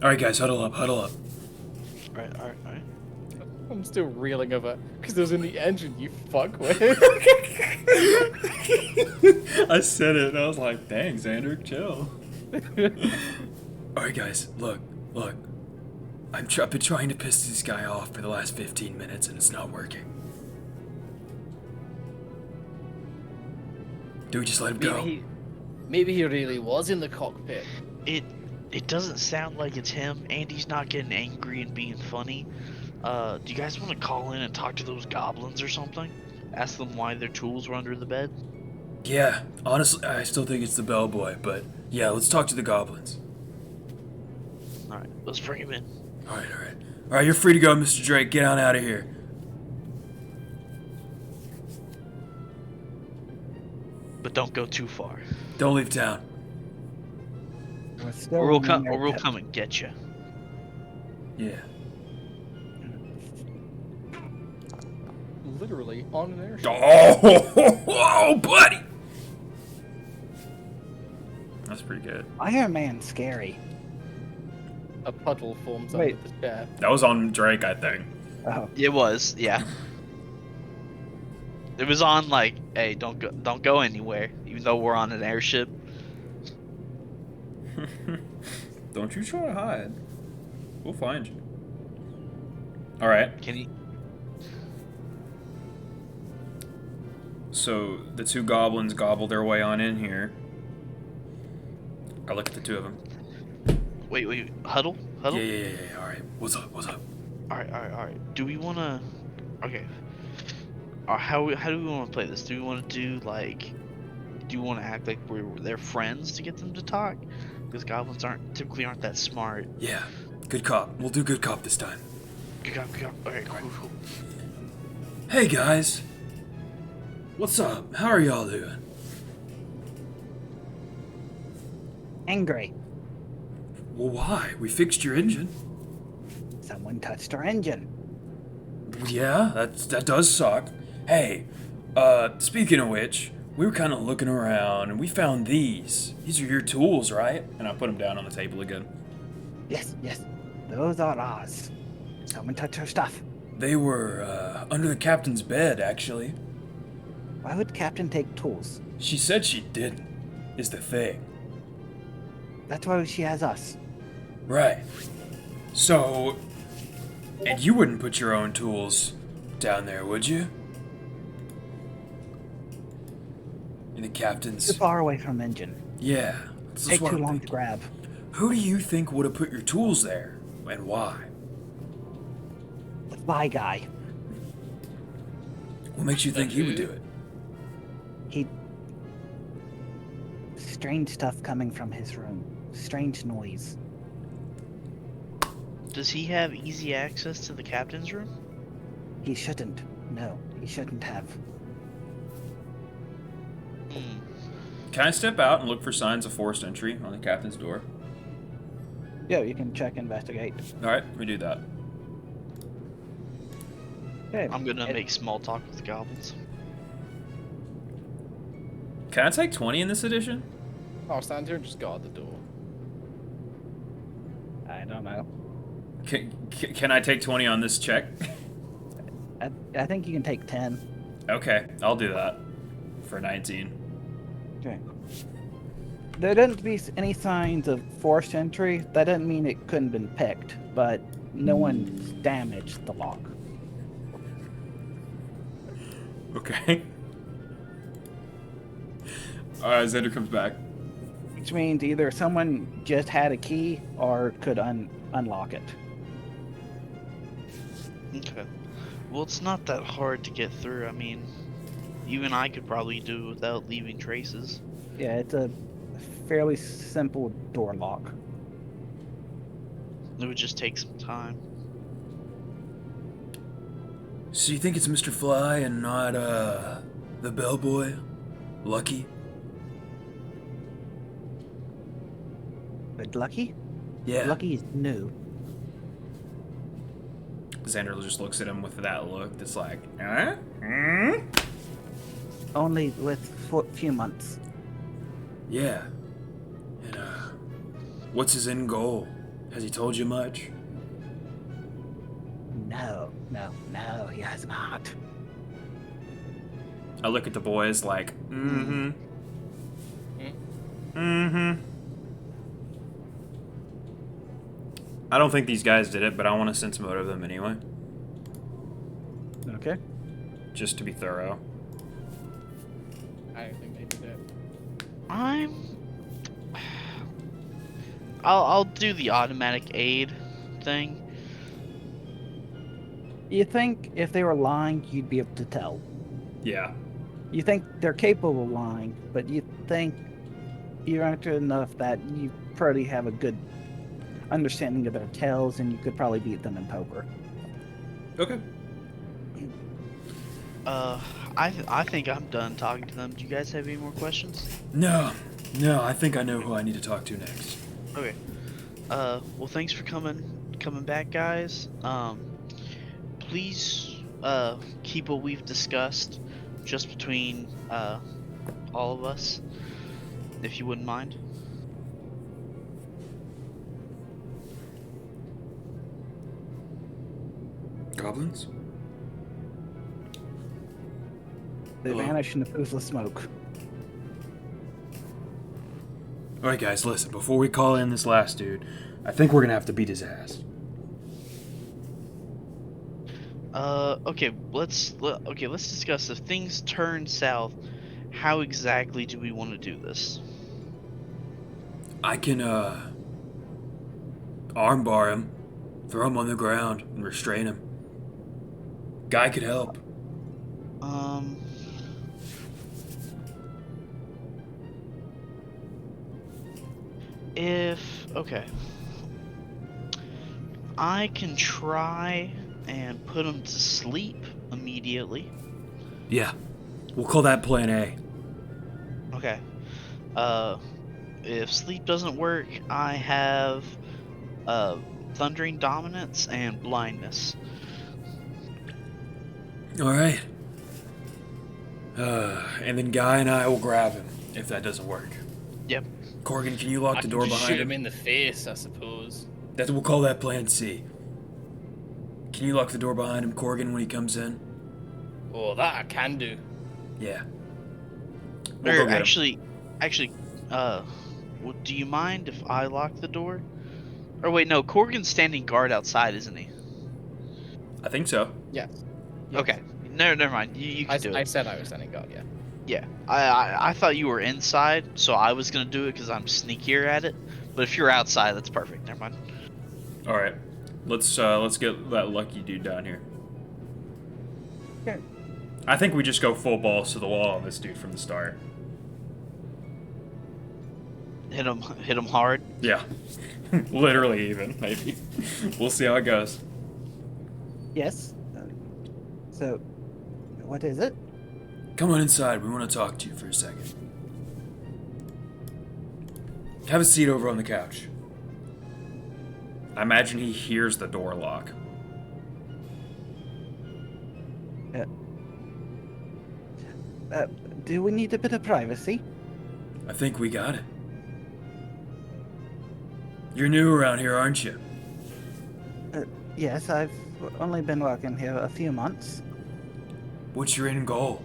Alright guys, huddle up, huddle up. Alright. I'm still reeling over because it was in the engine, you fuckwit. I said it and I was like, dang, Xander, chill. Alright guys, look. I've been trying to piss this guy off for the last 15 minutes and it's not working. Do we just let him go? Maybe he really was in the cockpit. It doesn't sound like it's him. Andy's not getting angry and being funny. Do you guys want to call in and talk to those goblins or something? Ask them why their tools were under the bed? Yeah, honestly, I still think it's the bellboy, but yeah, let's talk to the goblins. Alright, let's bring him in. Alright, you're free to go, Mr. Drake. Get on out of here. But don't go too far. Don't leave town. We're still Or we'll in there, come and get you. Yeah. Literally on an airship. Oh, buddy! That's pretty good. Iron Man's scary. A puddle forms Wait. under the chair. That was on Drake, I think. Oh, It was, yeah. It was on like, hey, don't go anywhere, even though we're on an airship. Don't you try to hide. We'll find you. All right. Can you? So the two goblins gobble their way on in here. I look at the two of them. Wait. Huddle. Yeah. All right. What's up? All right. Do we wanna? Okay. How do we want to play this? Do we want to do like? Do you want to act like we're their friends to get them to talk? Because goblins typically aren't that smart. Yeah. Good cop. We'll do good cop this time. Good cop. Okay, cool. Hey guys. What's up? How are y'all doing? Angry. Well, why? We fixed your engine. Someone touched our engine. Yeah, that does suck. Hey, speaking of which, we were kind of looking around and we found these. These are your tools, right? And I put them down on the table again. Yes. Those are ours. Someone touched our stuff. They were, under the captain's bed, actually. Why would Captain take tools? She said she didn't, is the thing. That's why she has us. Right. So, and you wouldn't put your own tools down there, would you? In the Too captain's... far away from engine. Yeah. That's Take what too I'm long to thinking. grab. Who do you think would have put your tools there, and why? The fly guy. What makes you think he would do it? Strange stuff coming from his room. Strange noise. Does he have easy access to the captain's room? He shouldn't. No, he shouldn't have. Can I step out and look for signs of forced entry on the captain's door? Yeah, you can check investigate. Alright, we do that. Okay. I'm gonna make small talk with the goblins. Can I take 20 in this edition? I'll stand here and just guard the door. I don't know. Can I take 20 on this check? I think you can take 10. Okay, I'll do that. For 19. Okay. There didn't be any signs of forced entry. That didn't mean it couldn't have been picked, but no one damaged the lock. Okay. Xander comes back. Which means either someone just had a key or could unlock it. Okay. Well, it's not that hard to get through. I mean, even I could probably do it without leaving traces. Yeah, it's a fairly simple door lock. It would just take some time. So you think it's Mr. Fly and not, the bellboy? Lucky? But Lucky? Yeah. Lucky is new. Xander just looks at him with that look that's like, huh? Hmm? Only with few months. Yeah. And, what's his end goal? Has he told you much? No, he has not. I look at the boys like, mm-hmm. Hmm? Mm-hmm. I don't think these guys did it, but I want to sense motive them anyway. Okay. Just to be thorough. I don't think they did it. I'll do the automatic aid thing. You think if they were lying, you'd be able to tell. Yeah. You think they're capable of lying, but you think you're active enough that you probably have a good understanding of their tales, and you could probably beat them in poker. Okay. I think I'm done talking to them. Do you guys have any more questions? No, I think I know who I need to talk to next. Okay. Well, thanks for coming back, guys. Please, keep what we've discussed just between, all of us, if you wouldn't mind. Goblins? They Hello? vanish in the poof of smoke. Alright guys, listen, before we call in this last dude, I think we're gonna have to beat his ass. Okay, let's discuss if things turn south, how exactly do we want to do this? I can, armbar him, throw him on the ground, and restrain him. Guy could help. Um, okay, I can try and put him to sleep immediately. Yeah, we'll call that Plan A. Okay. Uh, if sleep doesn't work, I have thundering dominance and blindness. All right. And then Guy and I will grab him if that doesn't work. Yep. Corgan, can you lock I the can door just behind shoot him him? in the face, I suppose. We'll call that Plan C. Can you lock the door behind him, Corgan, when he comes in? Oh, that I can do. Yeah. We'll go Or get him. actually, do you mind if I lock the door? Or wait, no, Corgan's standing guard outside, isn't he? I think so. Yes. Okay. No, never mind. You can do I it. said I was standing guard. Yeah. Yeah. I thought you were inside, so I was gonna do it because I'm sneakier at it. But if you're outside, that's perfect. Never mind. All right. Let's get that lucky dude down here. Okay. I think we just go full balls to the wall on this dude from the start. Hit him hard. Yeah. Literally, even, maybe. We'll see how it goes. Yes. So, what is it? Come on inside. We want to talk to you for a second. Have a seat over on the couch. I imagine he hears the door lock. Do we need a bit of privacy? I think we got it. You're new around here, aren't you? Yes, I've only been working here a few months. What's your end goal?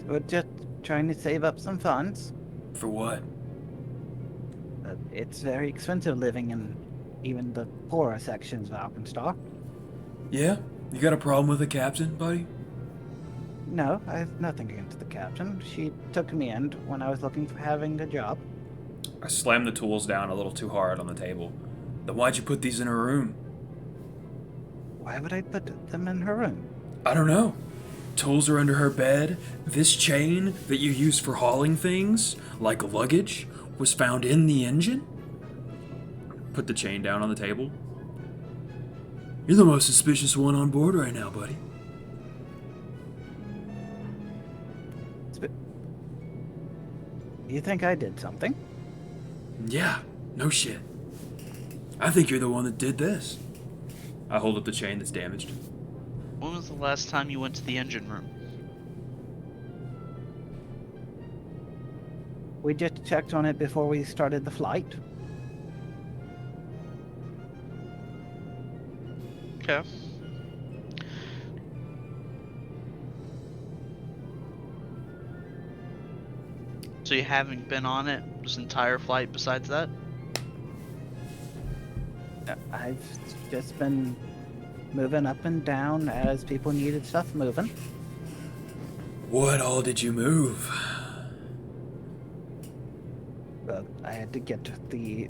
We're just trying to save up some funds. For what? It's very expensive living in even the poorer sections of Alkenstar. Yeah? You got a problem with the captain, buddy? No, I have nothing against the captain. She took me in when I was looking for having a job. I slammed the tools down a little too hard on the table. Then why'd you put these in her room? Why would I put them in her room? I don't know. Tools are under her bed. This chain that you use for hauling things, like luggage, was found in the engine? Put the chain down on the table. You're the most suspicious one on board right now, buddy. You think I did something? Yeah, no shit. I think you're the one that did this. I hold up the chain that's damaged. When was the last time you went to the engine room? We just checked on it before we started the flight. Okay. So you haven't been on it this entire flight besides that? I've just been moving up and down as people needed stuff moving. What all did you move? I had to get the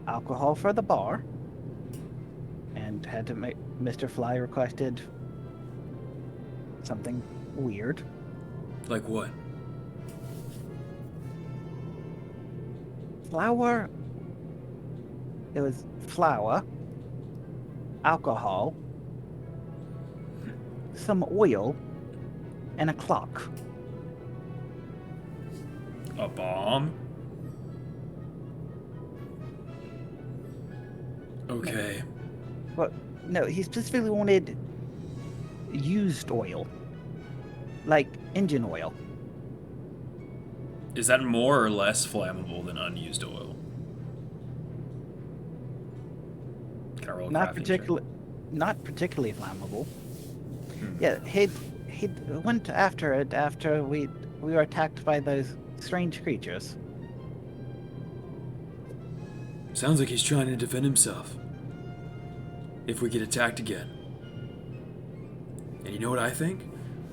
alcohol for the bar, and had to make. Mr. Fly requested something weird. Like what? Flour. It was flour, alcohol, some oil, and a clock. A bomb? Okay. But no, he specifically wanted used oil, like engine oil. Is that more or less flammable than unused oil? Can I roll a crafting check? Not particularly flammable. Yeah, he went after it after we were attacked by those strange creatures. Sounds like he's trying to defend himself. If we get attacked again. And you know what I think?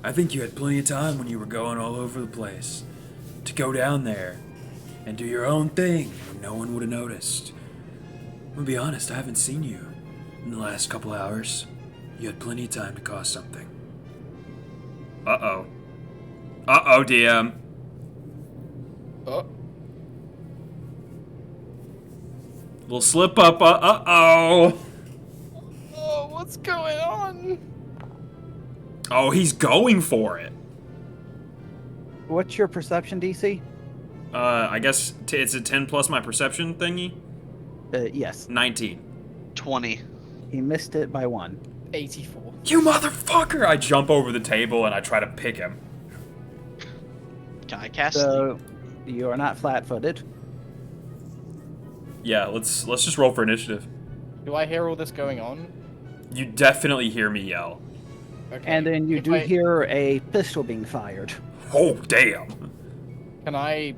I think you had plenty of time when you were going all over the place to go down there and do your own thing when no one would have noticed. I'm gonna be honest, I haven't seen you in the last couple hours. You had plenty of time to cause something. Uh-oh. Uh-oh, DM. Oh, Little slip up, uh-oh. oh, what's going on? Oh, he's going for it. What's your perception DC? I guess it's a 10 plus my perception thingy? Yes. 19. 20. He missed it by 1. 84. You motherfucker! I jump over the table and I try to pick him. Can I cast sleep? So you are not flat-footed. Yeah, let's just roll for initiative. Do I hear all this going on? You definitely hear me yell. Okay. And then you if do I- hear a pistol being fired. Oh, damn. Can I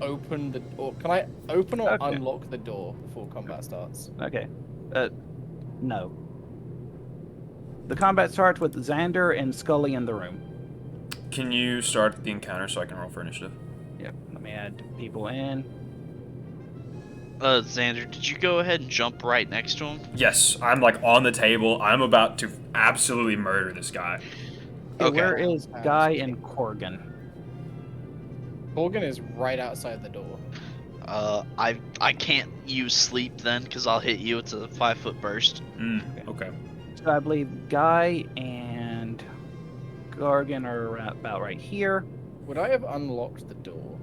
open the or can I open or Okay. unlock the door before combat starts? Okay. No. The combat starts with Xander and Scully in the room. Can you start the encounter so I can roll for initiative? Yep. Let me add people in. Xander, did you go ahead and jump right next to him? Yes, I'm like on the table. I'm about to absolutely murder this guy. Okay. Where is Guy and Corgan? Morgan is right outside the door. I can't use sleep then, because I'll hit you. It's a 5-foot burst. Okay. So I believe Guy and Corgan are about right here. Would I have unlocked the door?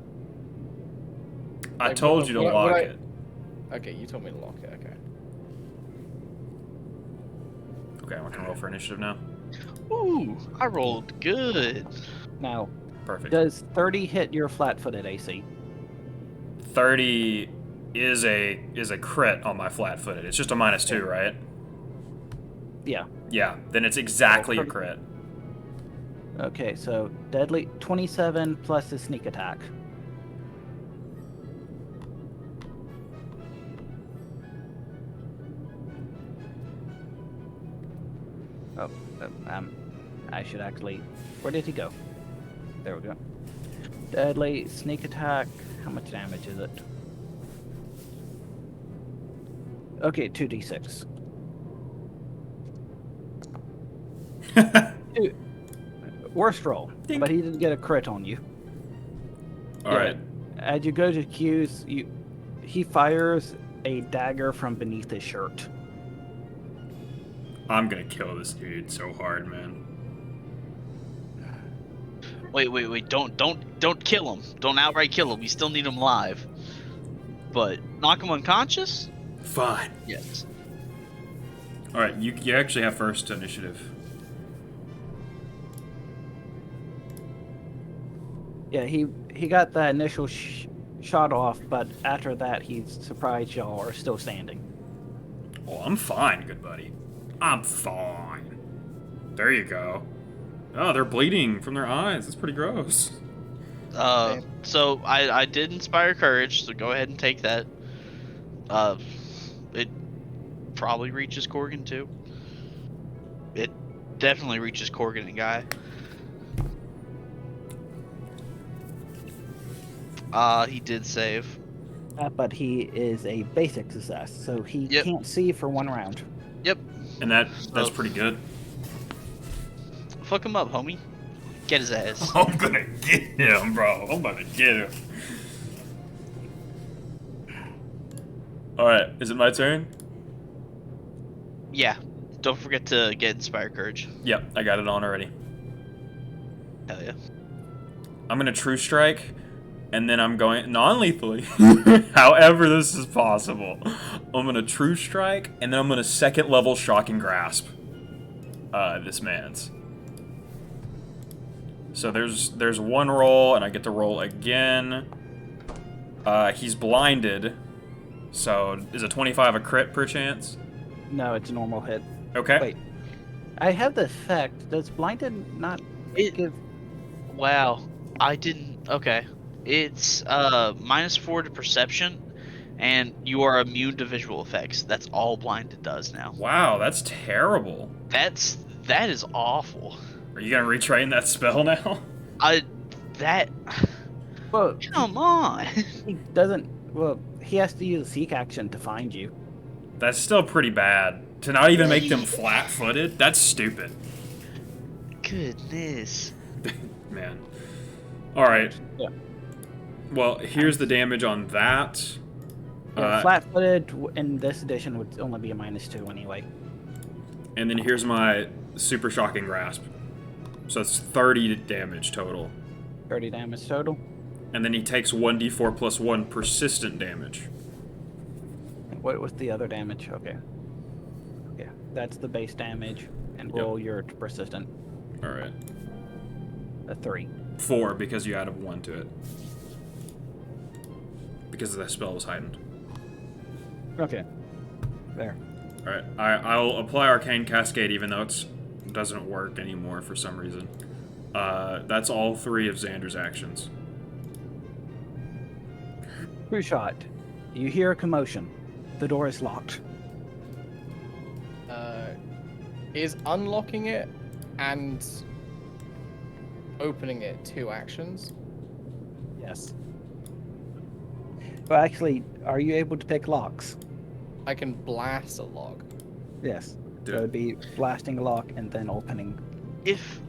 I Like, told would- you to would I- lock would I- it. Okay, you told me to lock it. Okay. Okay, we're gonna roll for initiative now. Ooh, I rolled good. Now, Perfect. does 30 hit your flat-footed AC? 30 is a crit on my flat-footed. It's just a -2, right? Yeah. Yeah. Then it's exactly a crit. Okay, so deadly 27 plus the sneak attack. Oh, I should actually. Where did he go? There we go. Deadly sneak attack. How much damage is it? Okay, 2d6. Worst roll, Dink. but he didn't get a crit on you. All right. As you go to Q's, he fires a dagger from beneath his shirt. I'm gonna kill this dude so hard, man. Wait! Don't kill him. Don't outright kill him. We still need him alive. But knock him unconscious? Fine. Yes. All right, you actually have first initiative. Yeah, he got the initial shot off, but after that, he's surprised y'all are still standing. Oh, I'm fine, good buddy. I'm fine. There you go. Oh, they're bleeding from their eyes. That's pretty gross. So I did inspire courage, so go ahead and take that. It probably reaches Corgan too. It definitely reaches Corgan and Guy. He did save. But he is a basic success, so he Yep. can't see for 1 round. Yep. And that's pretty good. Fuck him up, homie. Get his ass. I'm gonna get him, bro. I'm about to get him. Alright, is it my turn? Yeah. Don't forget to get inspire courage. Yep, I got it on already. Hell yeah. I'm gonna true strike, and then I'm going non-lethally. However this is possible. I'm gonna true strike, and then I'm gonna second level shocking grasp. This man's. So there's one roll, and I get to roll again. He's blinded. So is a 25 a crit per chance? No, it's a normal hit. Okay. Wait. I have the effect. Does blinded not It- give... Wow. I didn't. Okay. It's -4 to perception, and you are immune to visual effects. That's all blinded does now. Wow, that's terrible. That's That is awful. Are you gonna retrain that spell now? That. Well, Come on. he doesn't. Well, he has to use a seek action to find you. That's still pretty bad. To not even make them flat-footed? That's stupid. Goodness. Man. Alright. Yeah. Well, here's the damage on that. Flat-footed in this edition would only be a -2 anyway. And then here's my super shocking grasp. So it's 30 damage total. 30 damage total. And then he takes 1d4 plus 1 persistent damage. What was the other damage? Okay. Yeah, that's the base damage. And roll your persistent. Alright. A 3. 4 because you added 1 to it. Because the spell was heightened. Okay. There. Alright, I'll apply Arcane Cascade even though it doesn't work anymore for some reason. That's all 3 of Xander's actions. True shot. You hear a commotion. The door is locked. Is unlocking it and opening it 2 actions? Yes. Well, actually, are you able to pick locks? I can blast a lock. Yes. Do So it. it'd be blasting a lock and then opening. If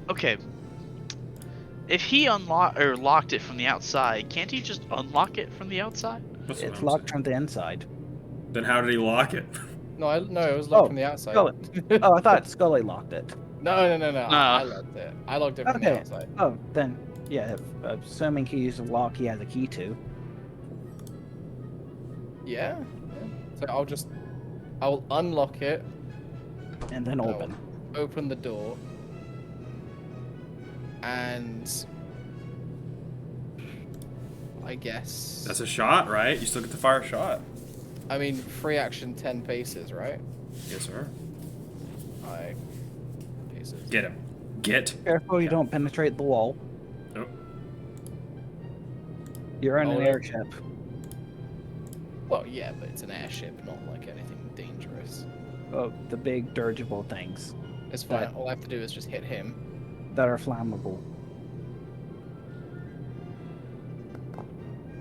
he locked it from the outside, can't he just unlock it from the outside? That's what It's I'm locked saying. from the inside. Then how did he lock it? No, it was locked Oh, from the outside. Scully. Oh, I thought Scully locked it. No. I locked it. I locked it from the Okay. outside. Oh, then, yeah, assuming he used a lock he has a key to. Yeah. So I'll unlock it, And then No. open. open the door, and I guess. That's a shot, right? You still get to fire a shot. I mean, free action 10 paces, right? Yes, sir. 5 paces. Get him. Get. Careful you don't penetrate the wall. Oh. You're in Oh, an yeah. airship. Well, yeah, but it's an airship, not like anything dangerous. Oh, the big dirigible things It's fine. That- All I have to do is just hit him. that are flammable.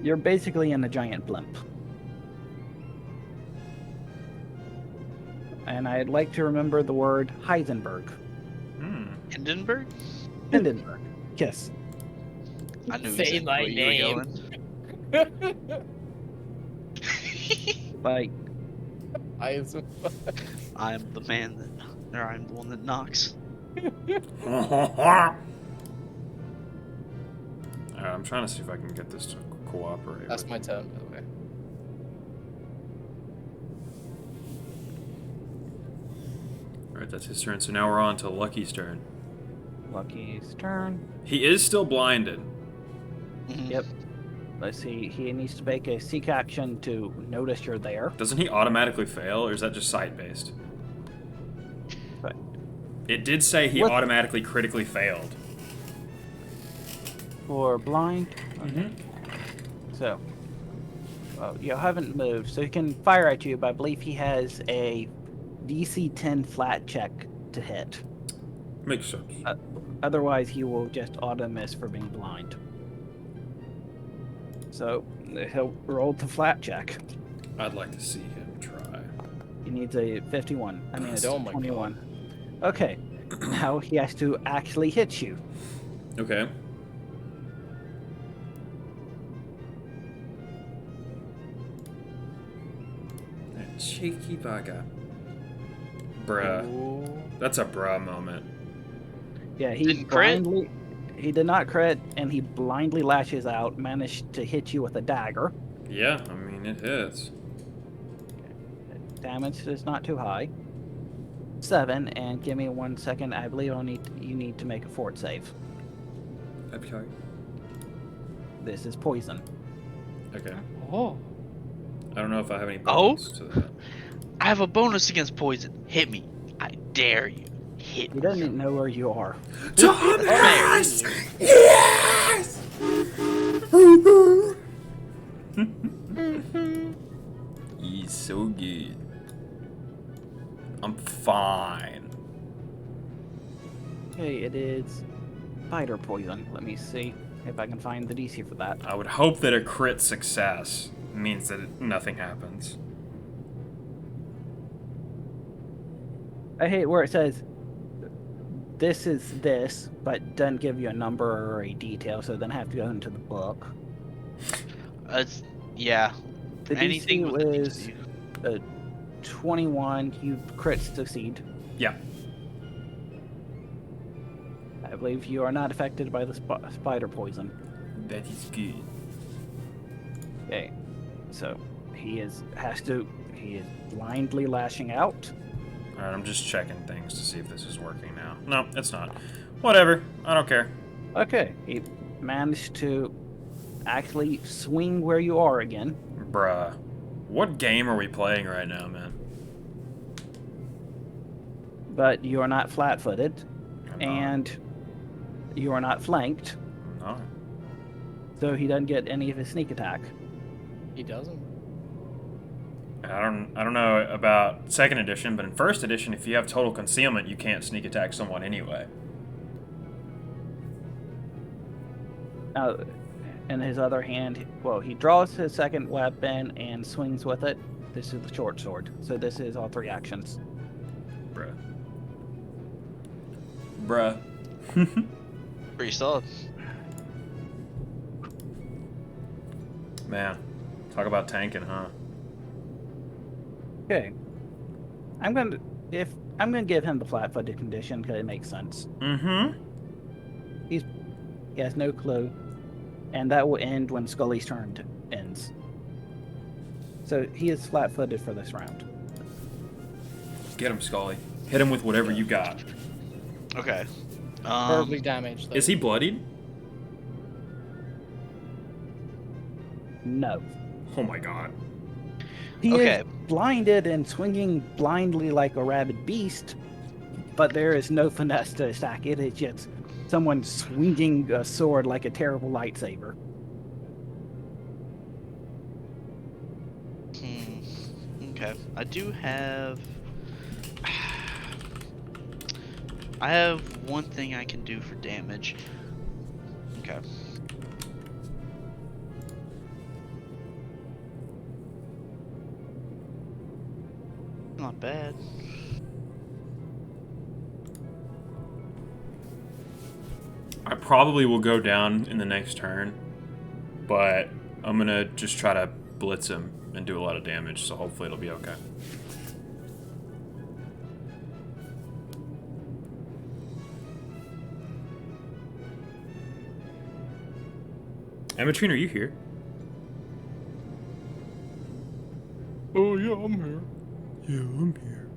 You're basically in a giant blimp. And I'd like to remember the word Heisenberg. Hindenburg? Hindenburg. Yes. I knew Say exactly my where you name. were going. Like, I I'm the man that, or I'm the one that knocks. I'm trying to see if I can get this to cooperate. That's my turn, by the way. Alright, that's his turn. So now we're on to Lucky's turn. Lucky's turn. He is still blinded. Mhm. Yep. Let's see. He needs to make a seek action to notice you're there. Doesn't he automatically fail, or is that just sight-based? But It did say he What- automatically critically failed. for blind, Mm-hmm. so you haven't moved, so he can fire at you. But I believe he has a DC 10 flat check to hit. Makes sense. Otherwise, he will just auto miss for being blind. So he'll roll the flat check. I'd like to see him try. He needs a 51. I mean, it's Oh my 21. Okay, now he has to actually hit you. Okay. That cheeky bugger. Bruh. Ooh. That's a bruh moment. Yeah, he Didn't crit? blindly. He did not crit, and he blindly lashes out, managed to hit you with a dagger. Yeah, I mean, it hits. Damage is not too high. 7, and give me 1 second. I believe you need to make a fort save. Okay. This is poison. Okay. Oh. I don't know if I have any Oh? bonus to that. I have a bonus against poison. Hit me. I dare you. Hit He me. doesn't know where you are. Thomas! Yes! He's so good. I'm fine. Okay, it is spider poison. Let me see if I can find the DC for that. I would hope that a crit success means that nothing happens. I hate where it says this is this, but doesn't give you a number or a detail, so then I have to go into the book. It's yeah. The Anything DC with a was DC. 21. You crit succeed. Yeah. I believe you are not affected by the spider poison. That is good. Okay, so he is blindly lashing out. Alright, I'm just checking things to see if this is working now. No, it's not. Whatever. I don't care. Okay, he managed to actually swing where you are again. Bruh. What game are we playing right now, man? But you are not flat-footed, I'm not. and you are not flanked, No. so he doesn't get any of his sneak attack. He doesn't. I don't know about second edition, but in first edition, if you have total concealment, you can't sneak attack someone anyway. Now, in his other hand, well, he draws his second weapon and swings with it. This is the short sword, so this is all 3 actions. Bruh. Bruh. Pretty solid. Man, talk about tanking, huh? Okay, I'm gonna give him the flat-footed condition because it makes sense. Mm-hmm. He has no clue, and that will end when Scully's turn ends. So he is flat-footed for this round. Get him, Scully. Hit him with whatever you got. Okay. Horribly damaged. Though. Is he bloodied? No. Oh my god. He Okay. is blinded and swinging blindly like a rabid beast, but there is no finesse to attack. It is just someone swinging a sword like a terrible lightsaber. Okay. I do have. I have one thing I can do for damage. Okay. Not bad. I probably will go down in the next turn, but I'm gonna just try to blitz him and do a lot of damage, so hopefully it'll be okay. Amatrine, are you here? Oh yeah, I'm here. Yeah, I'm here.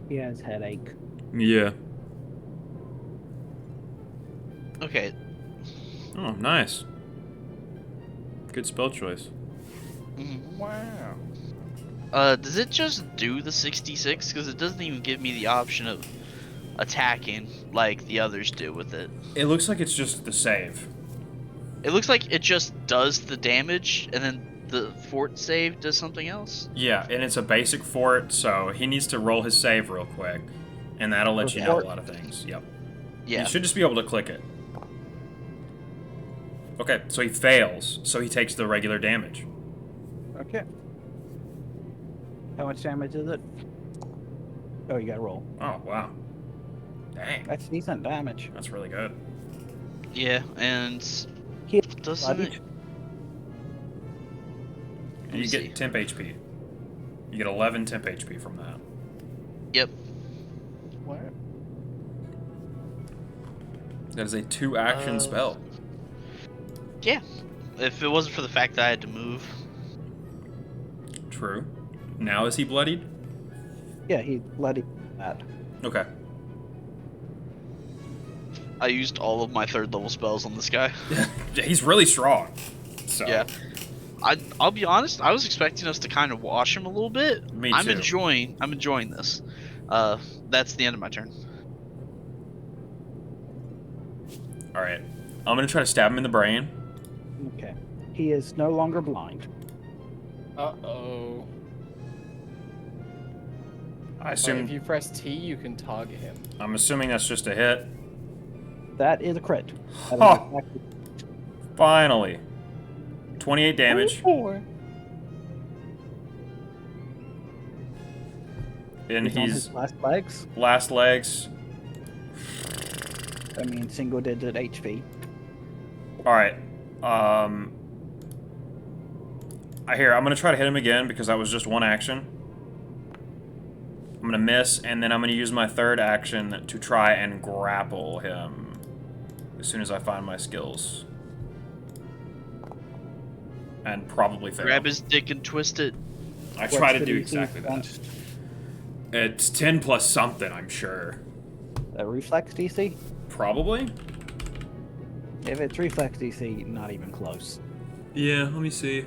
He has headache. Yeah. Okay. Oh, nice. Good spell choice. Wow. Does it just do the 66? Because it doesn't even give me the option of attacking like the others do with it. It looks like it's just the save. It looks like it just does the damage, and then the fort save does something else. Yeah, and it's a basic fort, so he needs to roll his save real quick, and that'll let you know a lot of things. Yep. Yeah. You should just be able to click it. Okay, so he fails, so he takes the regular damage. Okay. How much damage is it? Oh, you gotta roll. Oh, wow. Dang, That's decent damage. that's really good. Yeah, and He doesn't it? And you get temp HP. You get 11 temp HP from that. Yep. What? That is a 2-action spell. Yeah. If it wasn't for the fact that I had to move. True. Now is he bloodied? Yeah, he bloody that. Okay. I used all of my 3rd level spells on this guy. Yeah, he's really strong. So. Yeah. I'll be honest, I was expecting us to kind of wash him a little bit. Me I'm too. enjoying this. That's the end of my turn. Alright. I'm gonna try to stab him in the brain. Okay. He is no longer blind. Uh-oh. I If assume you press T, you can target him. I'm assuming that's just a hit. That is a crit. That is Ha! exactly Finally. 28 damage. 24. And He's on he's his last legs. last legs. I mean, single digit HP. Alright. I'm gonna try to hit him again because that was just one action. I'm gonna miss, and then I'm gonna use my third action to try and grapple him as soon as I find my skills. And probably fail. Grab his dick and twist it. I try What's to the do DC exactly that. against It's 10 plus something, I'm sure. A reflex DC? Probably? If it's reflex DC, not even close. Yeah, let me see.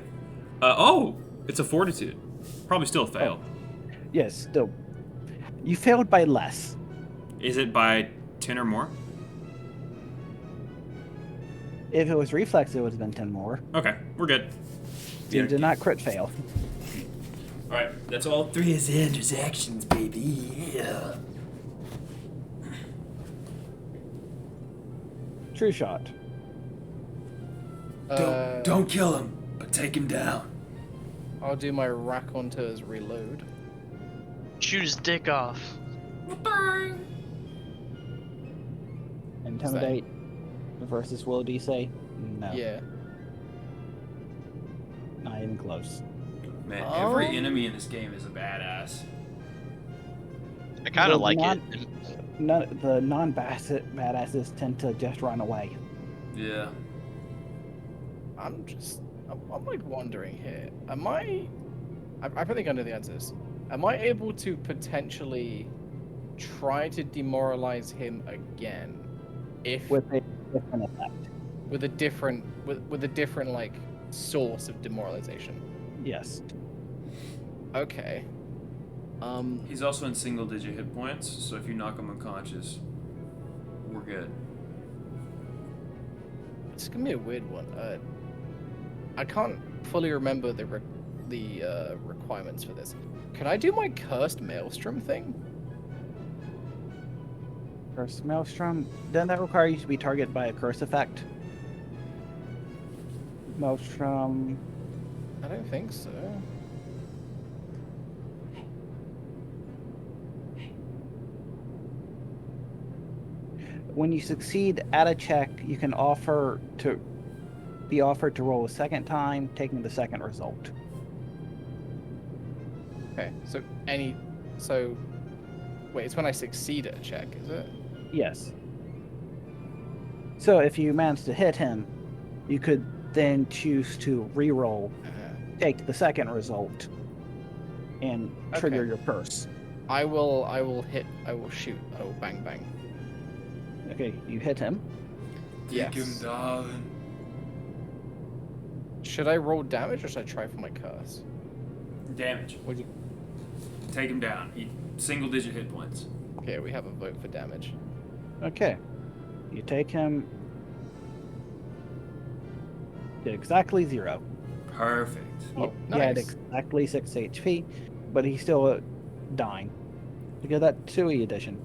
Oh! It's a fortitude. Probably still a fail. Yes, still. You failed by less. Is it by 10 or more? If it was reflex, it would have been 10 more. Okay, we're good. You did not crit fail. Alright, that's all three of Xander's actions, baby. Yeah. True shot. Don't kill him, but take him down. I'll do my raconteurs reload. Shoot his dick off. Intimidate versus will DC? No. Yeah. Not even close. Man, Oh. every enemy in this game is a badass. I kind of Well, like not- it. None, the non-badasses tend to just run away. Yeah. I'm like wondering here. Am I think I know the answers. Am I able to potentially try to demoralize him again if With a different effect. with a different like source of demoralization? Yes. Okay. He's also in single digit hit points, so if you knock him unconscious, we're good. It's gonna be a weird one. I can't fully remember the requirements for this. Can I do my cursed maelstrom thing? Curse Maelstrom. Doesn't that require you to be targeted by a curse effect? Maelstrom. I don't think so. When you succeed at a check, you can be offered to roll a second time, taking the second result. Okay. Wait, it's when I succeed at a check, is it? Yes. So if you manage to hit him, you could then choose to re-roll, take the second result, and trigger Okay. your curse. I will shoot. I will bang bang. Okay, you hit him. Yes. Take him, darling. Should I roll damage or should I try for my curse? Damage. Would you... Take him down. Single digit hit points. Okay, we have a vote for damage. Okay. You take him. Did exactly 0. Perfect. Oh, He had nice. exactly 6 HP, but he's still dying. Because that Tsui edition.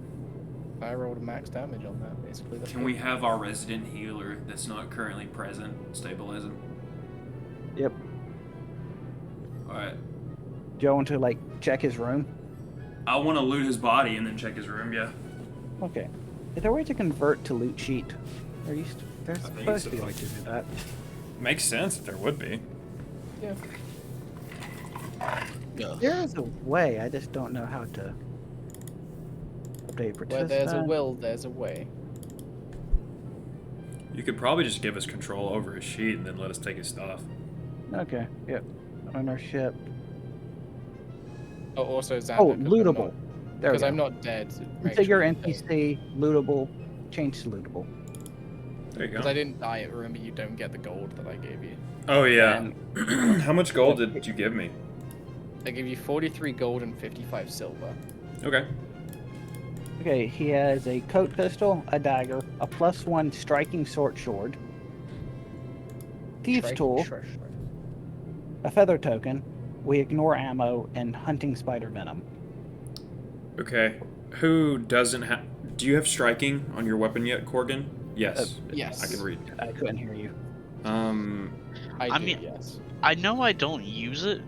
I rolled a max damage on that, basically. Can we have our resident healer that's not currently present stabilize him? Yep. Alright. Do you want to like check his room? I want to loot his body and then check his room, yeah. Okay. Is there a way to convert to loot sheet? There's think supposed to be a so. way to do that. Makes sense if there would be. Yeah. There is a way, I just don't know how to update Where participant. there's a will, there's a way. You could probably just give us control over his sheet and then let us take his stuff. Okay, yep. Ownership. Oh, also Xander. Oh, lootable. There we Because go. I'm not dead. Configure NPC, lootable, change to lootable. There you Because I go. didn't die. Remember, you don't get the gold that I gave you. Oh, yeah. And How much gold did you give me? I gave you 43 gold and 55 silver. Okay. okay, he has a coat pistol, a dagger, a +1 striking sword, thieves Strike- tool, sure. a feather token. We ignore ammo and hunting spider venom. Okay. Who doesn't have... Do you have striking on your weapon yet, Corgan? Yes. Yes. I can read. I couldn't hear you. I do, mean- yes. I know I don't use it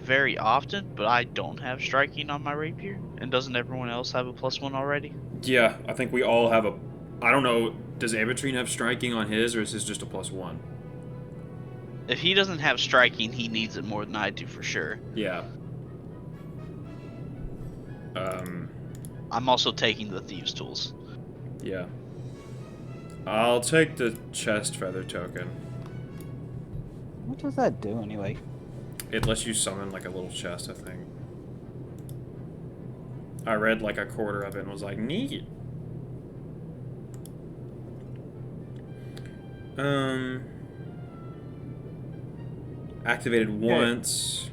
very often, but I don't have striking on my rapier. And doesn't everyone else have a +1 already? Yeah, I think we all have a. I don't know. Does Avitrine have striking on his, or is his just a +1? If he doesn't have striking, he needs it more than I do for sure. Yeah. I'm also taking the thieves' tools. Yeah. I'll take the chest feather token. What does that do anyway? It lets you summon like a little chest, I think. I read like a quarter of it and was like, neat. Activated once.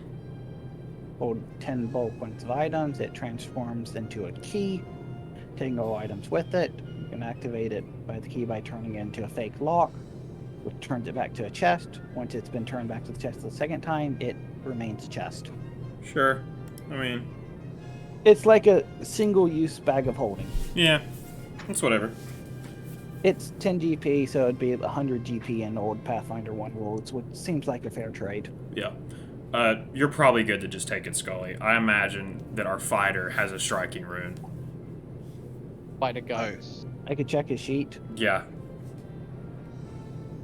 Hold 10 bulk points of items. It transforms into a key. Taking all items with it. You can activate it by the key by turning it into a fake lock, which turns it back to a chest. Once it's been turned back to the chest the second time, it remains a chest. Sure. I mean, It's like a single-use bag of holding. yeah. That's whatever. It's 10 GP, so it'd be 100 GP in old Pathfinder 1 rules, which seems like a fair trade. Yeah. You're probably good to just take it, Scully. I imagine that our fighter has a striking rune. Fight a guy. Nice. I could check his sheet. Yeah.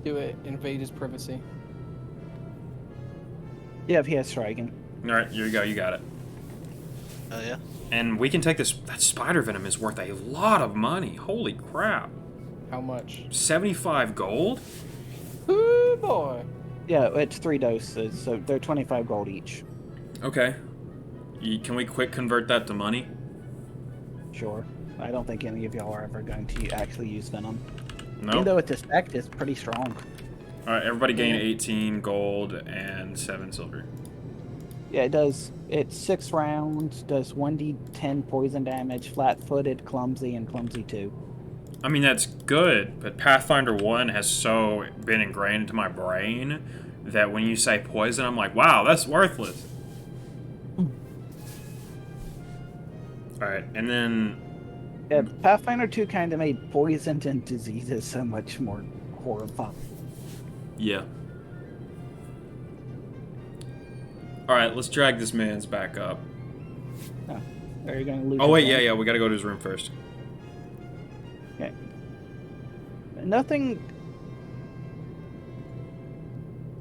Do it. Invade his privacy. Yeah, if he has striking. Alright, here you go. You got it. Oh yeah. And we can take this. That spider venom is worth a lot of money. Holy crap. How much? 75 gold? Ooh, boy. Yeah, it's 3 doses, so they're 25 gold each. Okay. Can we quick convert that to money? Sure. I don't think any of y'all are ever going to actually use Venom. No. Even though it's effect, it's pretty strong. Alright, everybody gain 18 gold and 7 silver. Yeah, it does. It's 6 rounds, does 1d10 poison damage, flat-footed, clumsy, and clumsy 2. I mean, that's good, but Pathfinder 1 has so been ingrained into my brain that when you say poison, I'm like, wow, that's worthless. Alright, and then... Yeah, Pathfinder 2 kind of made poisons and diseases so much more horrifying. Yeah. Alright, let's drag this man's back up. Oh, are you going to lose? Oh, your wait, friend? yeah, we gotta go to his room first. Okay. Nothing.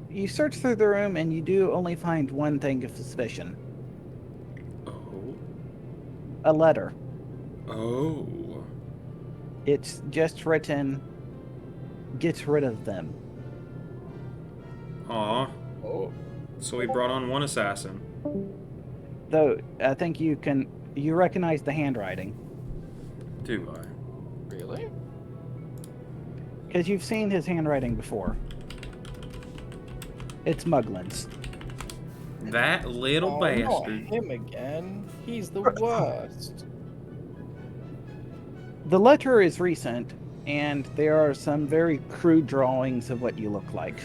You search through the room and you do only find one thing of suspicion. Oh. A letter. Oh. It's just written, "Get rid of them." Aw. Oh. So we brought on one assassin. Though, I think you recognize the handwriting. Do I? Really? Because you've seen his handwriting before. It's Muglin's. That little Not bastard. him again. He's the worst. The letter is recent, and there are some very crude drawings of what you look like.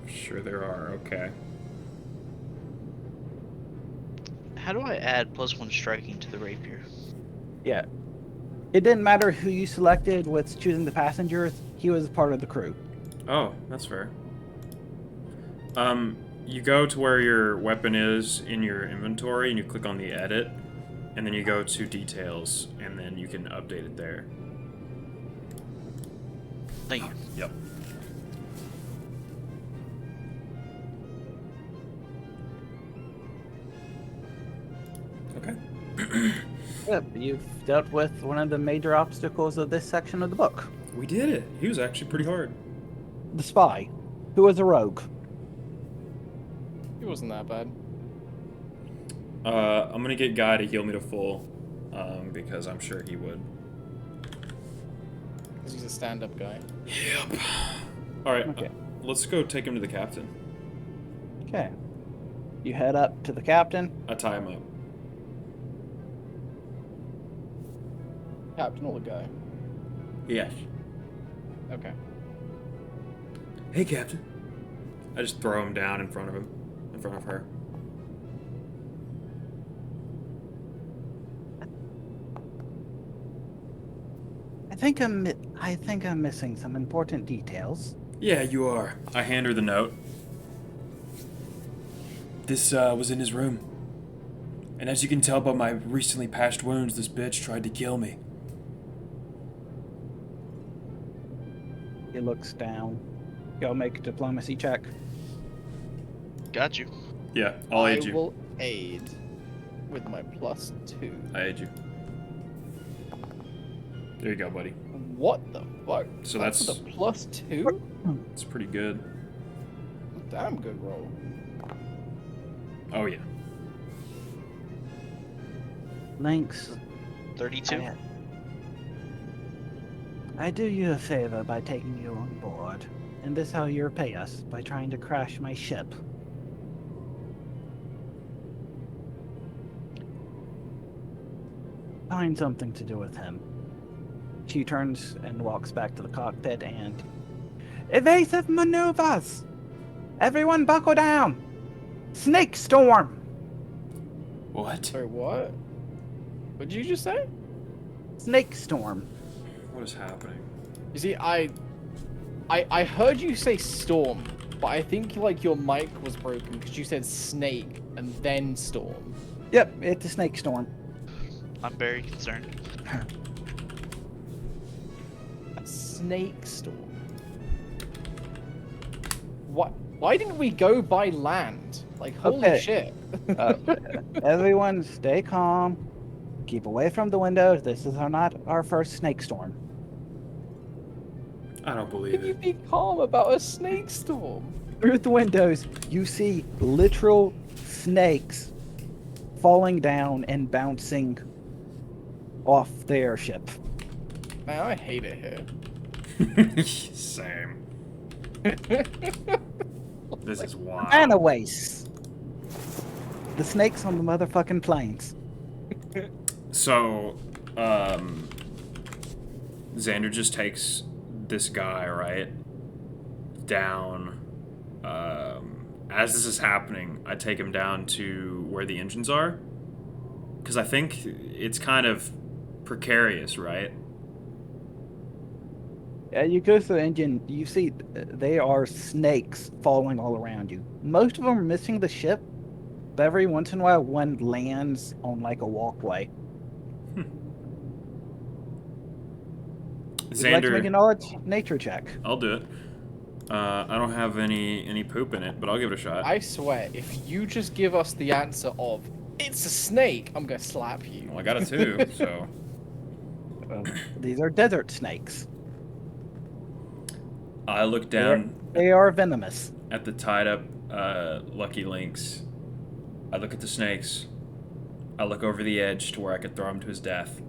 Sure there are, okay. How do I add +1 striking to the rapier? Yeah. It didn't matter who you selected with choosing the passengers, he was part of the crew. Oh, that's fair. You go to where your weapon is in your inventory, and you click on the edit, and then you go to details, and then you can update it there. Thank you. Yep. Okay. Yep, you've dealt with one of the major obstacles of this section of the book. We did it. He was actually pretty hard. The spy, who was a rogue. He wasn't that bad. I'm gonna get Guy to heal me to full, because I'm sure he would. Because he's a stand-up guy. Yep. Alright, Okay. let's go take him to the captain. Okay. You head up to the captain. I tie him up. Captain or the guy? Yes. Okay. Hey, Captain. I just throw him down in front of him. In front of her. think I'm missing some important details. Yeah, you are. I hand her the note. This was in his room. And as you can tell by my recently patched wounds, this bitch tried to kill me. He looks down. Y'all make a diplomacy check. Got you. Yeah, I'll aid I you. will aid with my +2. I aid you. There you go, buddy. What the fuck? So That's that's- with a +2? It's pretty good. Damn good roll. Oh, yeah. Lynx, 32. I do you a favor by taking you on board, and this how you repay us, by trying to crash my ship. Find something to do with him. She turns and walks back to the cockpit and... Evasive maneuvers! Everyone buckle down! Snake storm! What? Sorry, what? What did you just say? Snake storm. What is happening? You see, I heard you say storm, but I think like your mic was broken because you said snake and then storm. Yep, it's a snake storm. I'm very concerned. A snake storm. What? Why didn't we go by land? Like holy Okay. shit. Everyone stay calm. Keep away from the windows. This is not our first snake storm. I don't believe Can you it. be calm about a snake storm? Through the windows, you see literal snakes falling down and bouncing off the airship. Man, I hate it here. Same. This is wild. Anyways, the snakes on the motherfucking planes. So, Xander just takes this guy, right, down. As this is happening, I take him down to where the engines are. Because I think it's kind of precarious, right? Yeah, you go through the engine, you see they are snakes falling all around you. Most of them are missing the ship, but every once in a while one lands on like a walkway. Would you like to make a Xander, knowledge nature check? I'll do it. I don't have any poop in it, but I'll give it a shot. I swear, if you just give us the answer of it's a snake, I'm gonna slap you. Well, I got a 2, so... These are desert snakes. I look down They are venomous. at the tied up Lucky Lynx. I look at the snakes. I look over the edge to where I could throw him to his death.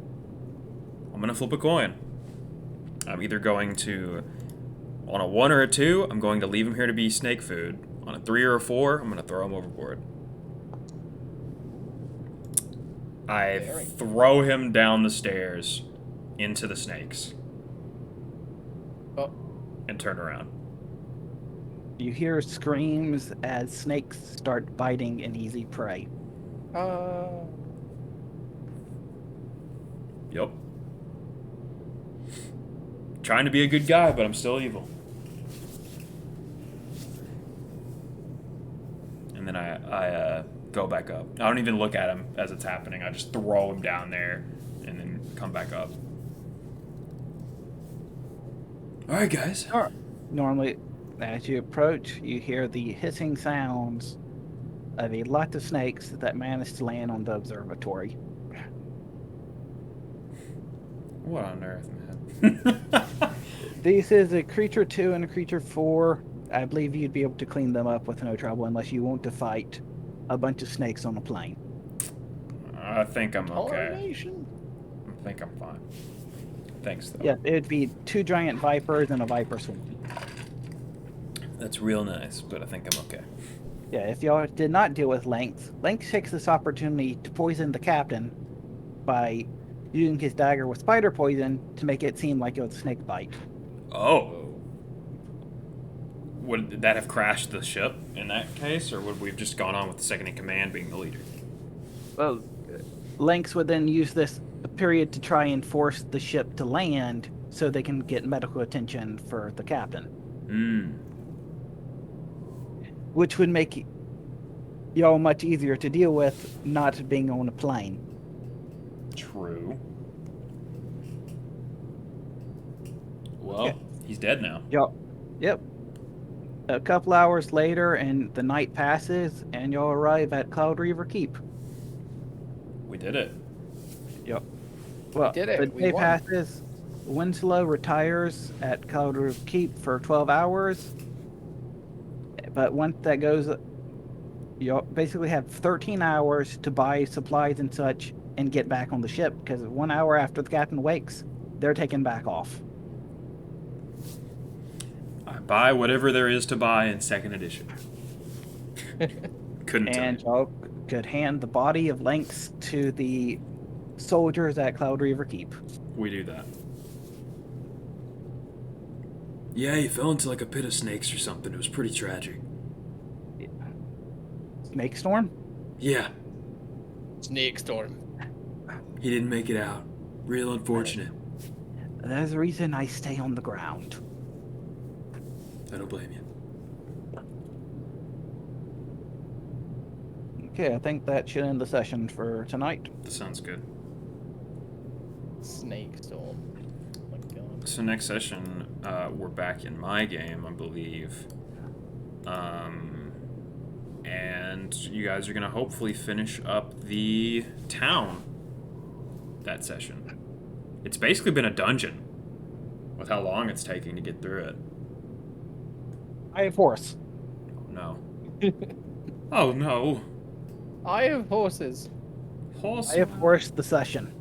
I'm gonna flip a coin. I'm either going to, on a 1 or a 2, I'm going to leave him here to be snake food. On a 3 or a 4, I'm gonna throw him overboard. I Daring. throw him down the stairs into the snakes Oh, and turn around. You hear screams as snakes start biting an easy prey. Yep. Trying to be a good guy, but I'm still evil. And then I go back up. I don't even look at him as it's happening. I just throw him down there and then come back up. All right, guys. Normally, as you approach, you hear the hissing sounds of a lot of snakes that manage to land on the observatory. What on earth, man? This is a creature 2 and a creature 4. I believe you'd be able to clean them up with no trouble unless you want to fight a bunch of snakes on a plane. I think I'm okay. pollination. I think I'm fine. Thanks, though. Yeah, it would be 2 giant vipers and a viper swarm. That's real nice, but I think I'm okay. Yeah, if y'all did not deal with Lynx, Lynx takes this opportunity to poison the captain by using his dagger with spider poison to make it seem like it was a snake bite. Oh. Would that have crashed the ship in that case, or would we have just gone on with the second in command being the leader? Well, Lynx would then use this period to try and force the ship to land so they can get medical attention for the captain, which would make y'all much easier to deal with not being on a plane. True. Well, Okay. he's dead now. Y'all, yep. A couple hours later, and the night passes, and y'all arrive at Cloud Reaver Keep. We did it. Yep. Well, did it. the We day won. passes. Winslow retires at Cloud Reaver Keep for 12 hours. But once that goes, you'll basically have 13 hours to buy supplies and such and get back on the ship, because 1 hour after the captain wakes, they're taken back off. I buy whatever there is to buy in second edition. Couldn't tell And you. y'all could hand the body of Lynx to the soldiers at Cloud Reaver Keep. We do that. Yeah, he fell into like a pit of snakes or something. It was pretty tragic. Snake Storm? Yeah, Snake storm. he didn't make it out. Real unfortunate. There's a reason I stay on the ground. I don't blame you. Okay, I think that should end the session for tonight. That sounds good. Snake storm. Oh my god. So next session, we're back in my game, I believe. And you guys are gonna hopefully finish up the town that session. It's basically been a dungeon with how long it's taking to get through it. I have horse. Oh no. Oh no. I have horses. Horse. I have horse the session.